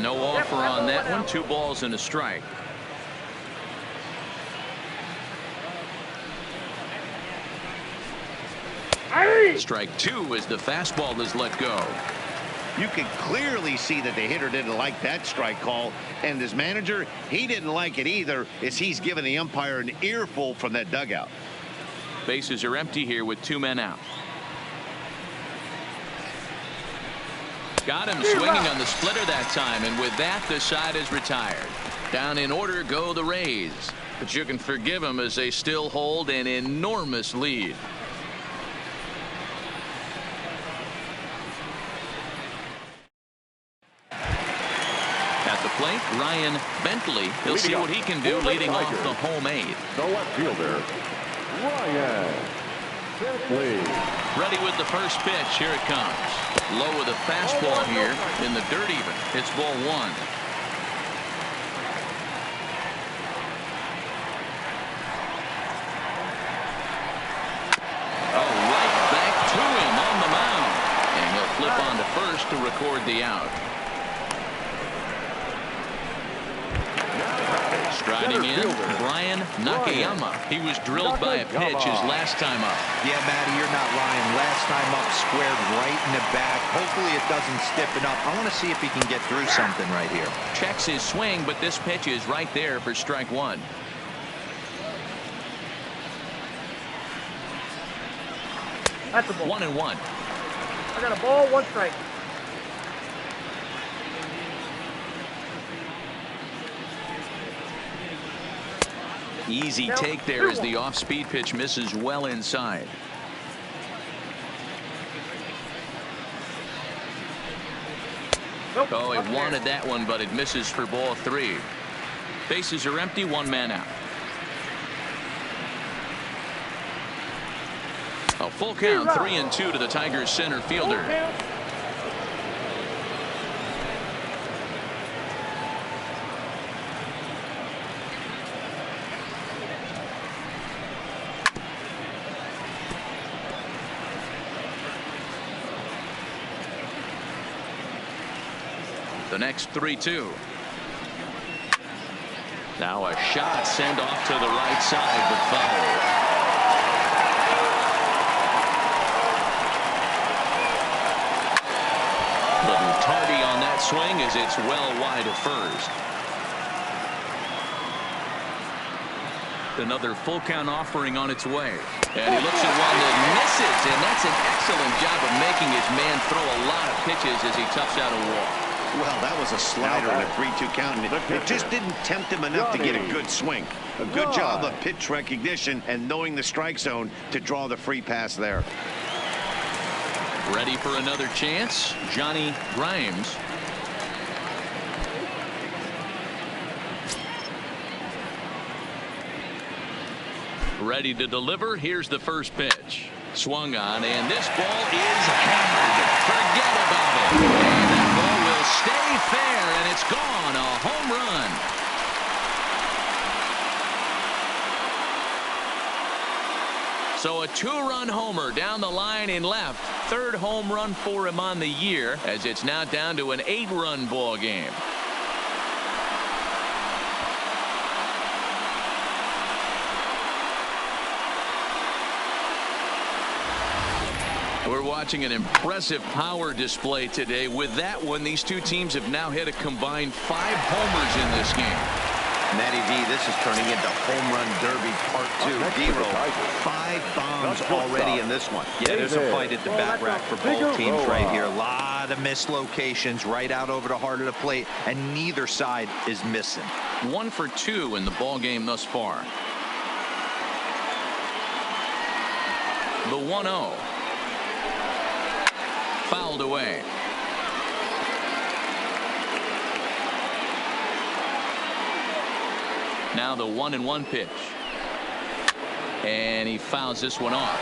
No offer on that one. 2 balls and a strike. Strike 2 as the fastball is let go. You can clearly see that the hitter didn't like that strike call, and his manager, he didn't like it either, as he's giving the umpire an earful from that dugout. Bases are empty here with 2 men out. Got him swinging on the splitter that time, and with that, the side is retired. Down in order go the Rays, but you can forgive them as they still hold an enormous lead. At the plate, Ryan Bentley. He'll see what he can do leading off the home 8th. The left fielder, Ryan Bentley. Ready with the first pitch. Here it comes. Low with a fastball here in the dirt even. It's ball 1. Oh, right back to him on the mound. And he'll flip on to first to record the out. Striding in, Brian Nakayama. He was drilled by a pitch his last time up. Yeah, Matty, you're not lying. Last time up, squared right in the back. Hopefully it doesn't stiffen up. I want to see if he can get through something right here. Checks his swing, but this pitch is right there for strike 1. That's a ball. 1-1. I got a ball, 1 strike. Easy take there as the off-speed pitch misses well inside. Nope. Oh, he wanted that one, but it misses for ball 3. Bases are empty, 1 man out. A full count, 3-2 to the Tigers center fielder. The next 3-2. Now a shot sent off to the right side, but foul. Little tardy on that swing as it's well wide of first. Another full count offering on its way. And he looks at one that misses, and that's an excellent job of making his man throw a lot of pitches as he toughs out a walk. Well, that was a slider and a 3-2 count, and it just didn't tempt him enough to get a good swing. A good job of pitch recognition and knowing the strike zone to draw the free pass there. Ready for another chance, Johnny Grimes. Ready to deliver. Here's the first pitch. Swung on, and this ball is hammered. Forget about it. And that ball will stay fair, and it's gone. A home run. So a 2-run homer down the line in left. 3rd home run for him on the year, as it's now down to an 8-run ball game. We're watching an impressive power display today. With that one, these two teams have now hit a combined 5 homers in this game. Matty V, this is turning into home run derby part 2. D-Roll, 5 bombs already in this one. Yeah, there's a fight at the bat rack for both teams right here. A lot of mislocations right out over the heart of the plate, and neither side is missing. 1 for 2 in the ball game thus far. The 1-0. Fouled away. Now the 1-1 pitch. And he fouls this one off.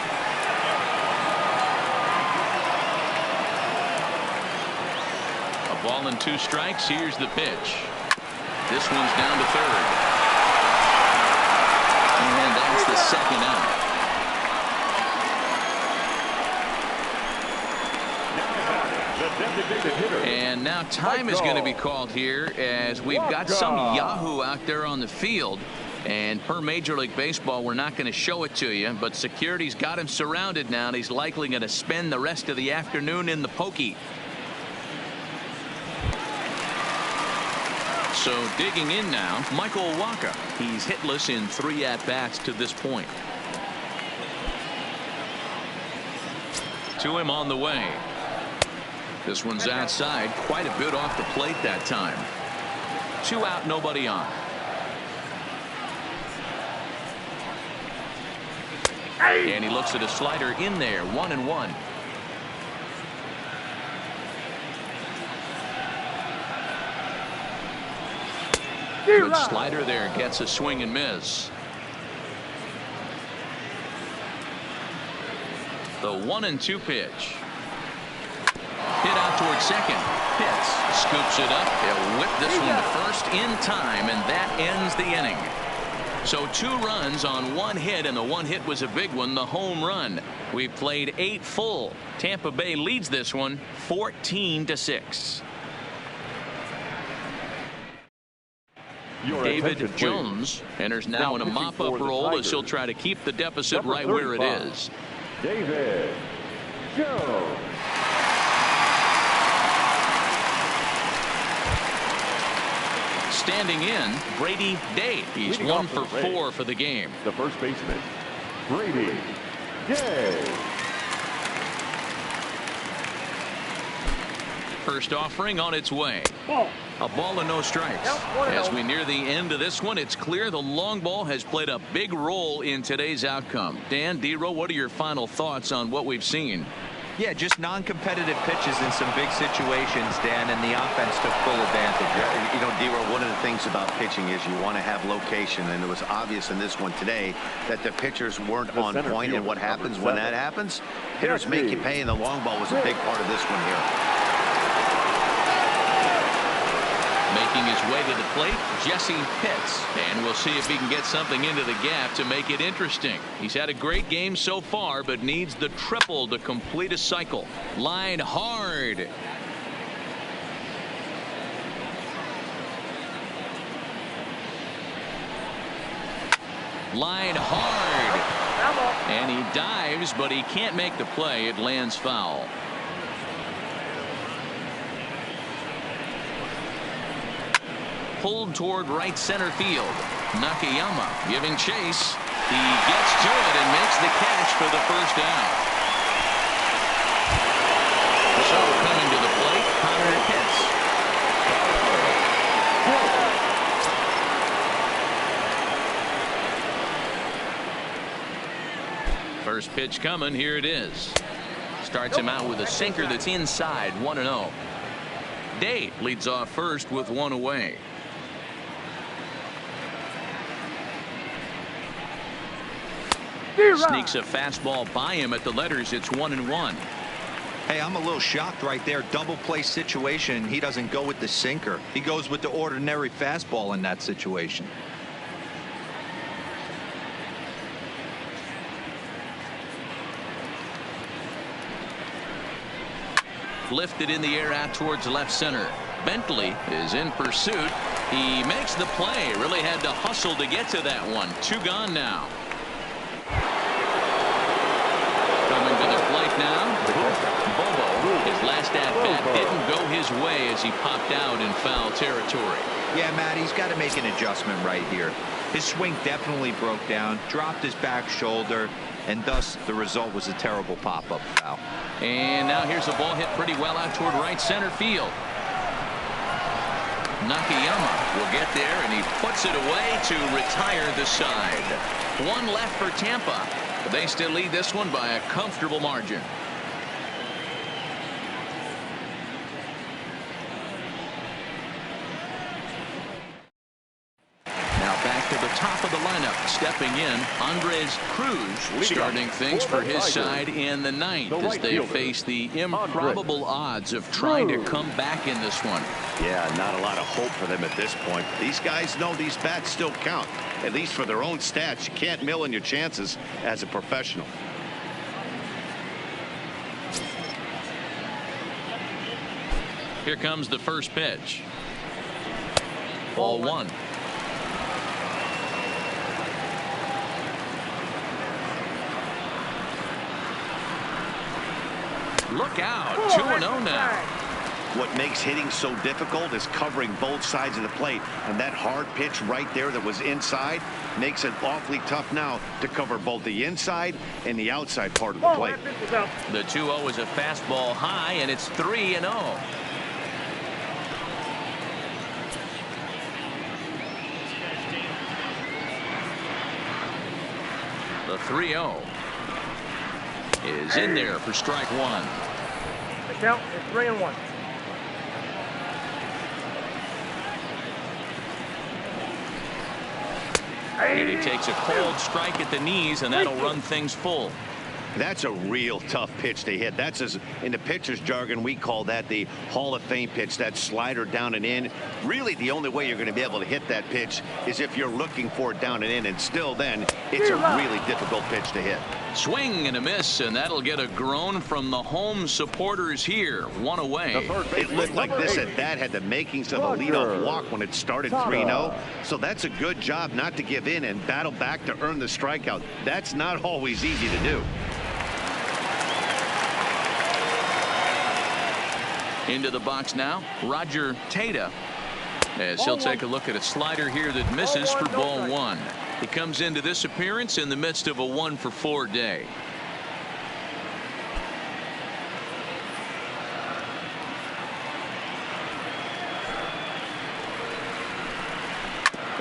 A ball and 2 strikes. Here's the pitch. This one's down to 3rd. And that's the 2nd out. And now Timeout time is going to be called here as we've got some Yahoo out there on the field. And per Major League Baseball, we're not going to show it to you, but security's got him surrounded now, and he's likely going to spend the rest of the afternoon in the pokey. So digging in now, Michael Wacha. He's hitless in 3 at-bats to this point. To him on the way. This one's outside, quite a bit off the plate that time. 2 out, nobody on. And he looks at a slider in there, 1-1. Good slider there, gets a swing and miss. The 1-2 pitch. Hit out towards second. Hits, scoops it up. He'll whip this one to first in time, and that ends the inning. So 2 runs on 1 hit, and the 1 hit was a big one, the home run. We played 8 full. Tampa Bay leads this one 14-6. David Jones enters now in a mop-up role as he'll try to keep the deficit right where it is. David Jones. Standing in, Brady Day. He's 1 for 4 for the game. The first baseman, Brady Day. First offering on its way. A ball and no strikes. As we near the end of this one, it's clear the long ball has played a big role in today's outcome. Dan, D-Row, what are your final thoughts on what we've seen? Yeah, just non-competitive pitches in some big situations, Dan, and the offense took full advantage. You know, D-Row, one of the things about pitching is you want to have location, and it was obvious in this one today that the pitchers weren't on point, and what happens when that happens? Hitters make you pay, and the long ball was a big part of this one here. Making his way to the plate, Jesse Pitts, and we'll see if he can get something into the gap to make it interesting. He's had a great game so far, but needs the triple to complete a cycle. Line hard. Line hard. And he dives, but he can't make the play. It lands foul. Pulled toward right center field. Nakayama giving chase. He gets to it and makes the catch for the first out. So coming to the plate, Connor Pitts. First pitch coming. Here it is. Starts him out with a sinker that's inside, 1-0. Day leads off first with 1 away. Sneaks a fastball by him at the letters. It's 1-1. Hey, I'm a little shocked right there. Double play situation. He doesn't go with the sinker. He goes with the ordinary fastball in that situation. Lifted in the air out towards left center. Bentley is in pursuit. He makes the play. Really had to hustle to get to that one. 2 gone now. Coming to the plate now, Bobo. His last at-bat didn't go his way as he popped out in foul territory. Yeah, Matt, he's got to make an adjustment right here. His swing definitely broke down, dropped his back shoulder, and thus the result was a terrible pop-up foul. And now here's a ball hit pretty well out toward right center field. Nakayama will get there, and he puts it away to retire the side. 1 left for Tampa. But they still lead this one by a comfortable margin. Now back to the top of the lineup. Stepping in, Andres Cruz starting things for his side in the 9th as they face the improbable odds of trying to come back in this one. Yeah, not a lot of hope for them at this point. These guys know these bats still count, at least for their own stats. You can't mill in your chances as a professional. Here comes the first pitch. Ball one. Look out. 2-0 now. What makes hitting so difficult is covering both sides of the plate, and that hard pitch right there that was inside makes it awfully tough now to cover both the inside and the outside part of the plate. The 2-0 is a fastball high, and it's 3-0. The 3-0 is in there for strike one. The count is 3-1. And he takes a cold strike at the knees, and that'll run things full. That's a real tough pitch to hit. That's, as in the pitcher's jargon, we call that the Hall of Fame pitch, that slider down and in. Really, the only way you're going to be able to hit that pitch is if you're looking for it down and in, and still then, it's a really difficult pitch to hit. Swing and a miss, and that'll get a groan from the home supporters here. One away. It looked like this at bat had the makings of a leadoff walk when it started 3-0. So that's a good job not to give in and battle back to earn the strikeout. That's not always easy to do. Into the box now, Roger Tata, as he'll take a look at a slider here that misses for ball one. He comes into this appearance in the midst of a 1-for-4 day.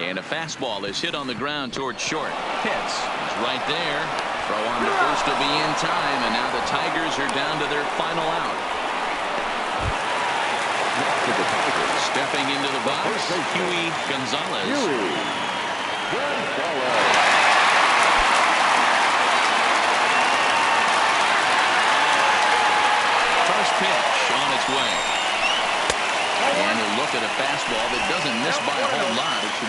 And a fastball is hit on the ground towards short. Pitts is right there. Throw on to first will be in time, and now the Tigers are down to their final out. Stepping into the box, Huey Gonzalez. First pitch on its way. And a look at a fastball that doesn't miss by a whole lot. It's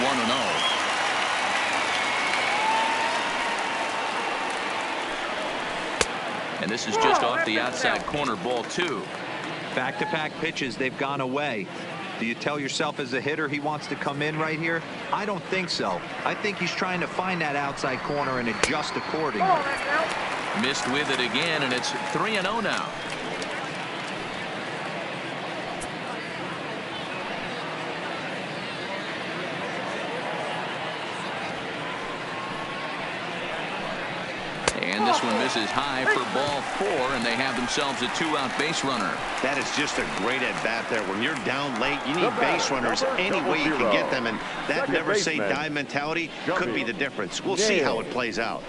1-0. And this is just off the outside corner, ball two. Back-to-back pitches, they've gone away. Do you tell yourself as a hitter he wants to come in right here? I don't think so. I think he's trying to find that outside corner and adjust accordingly. Missed with it again, and it's 3-0 now. And this one misses high for ball four, and they have themselves a 2-out base runner. That is just a great at-bat there. When you're down late, you need base runners any way you can get them, and that never say die mentality could be the difference. We'll see how it plays out.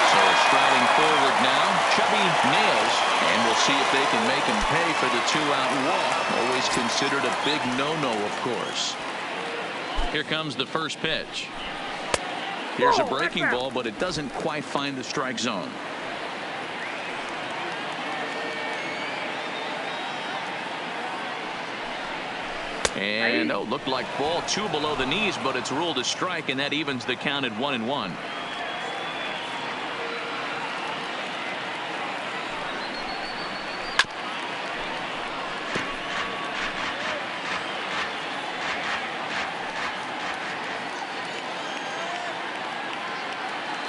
So striding forward now, Chubby Nails, and we'll see if they can make him pay for the 2-out walk. Always considered a big no-no, of course. Here comes the first pitch. Here's a breaking ball, but it doesn't quite find the strike zone. And looked like ball two below the knees, but it's ruled a strike, and that evens the count at 1-1.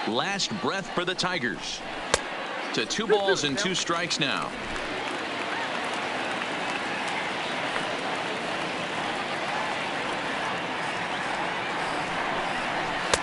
Last breath for the Tigers. To 2 balls and 2 strikes now.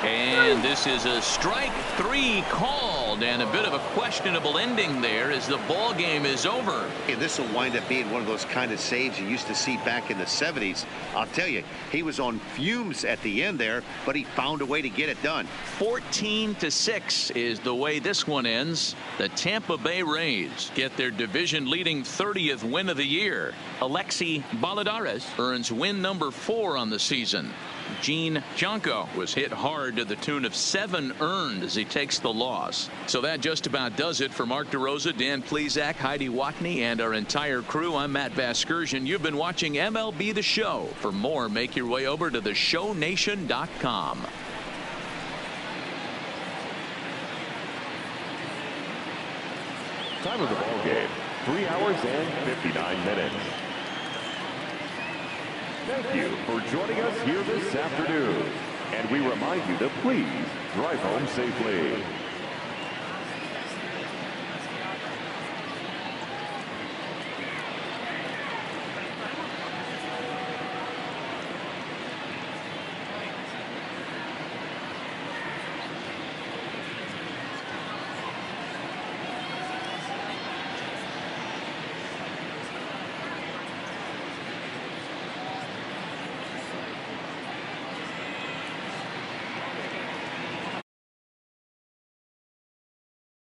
And this is a strike 3 called, and a bit of a questionable ending there as the ball game is over. And this will wind up being one of those kind of saves you used to see back in the 70s. I'll tell you, he was on fumes at the end there, but he found a way to get it done. 14-6 is the way this one ends. The Tampa Bay Rays get their division-leading 30th win of the year. Alexi Balladares earns win number 4 on the season. Gene Jonko was hit hard to the tune of 7 earned as he takes the loss. So that just about does it for Mark DeRosa, Dan Plesac, Heidi Watney, and our entire crew. I'm Matt Vasgersian. You've been watching MLB The Show. For more, make your way over to theshownation.com. Time of the ball game, 3 hours and 59 minutes. Thank you for joining us here this afternoon. And we remind you to please drive home safely.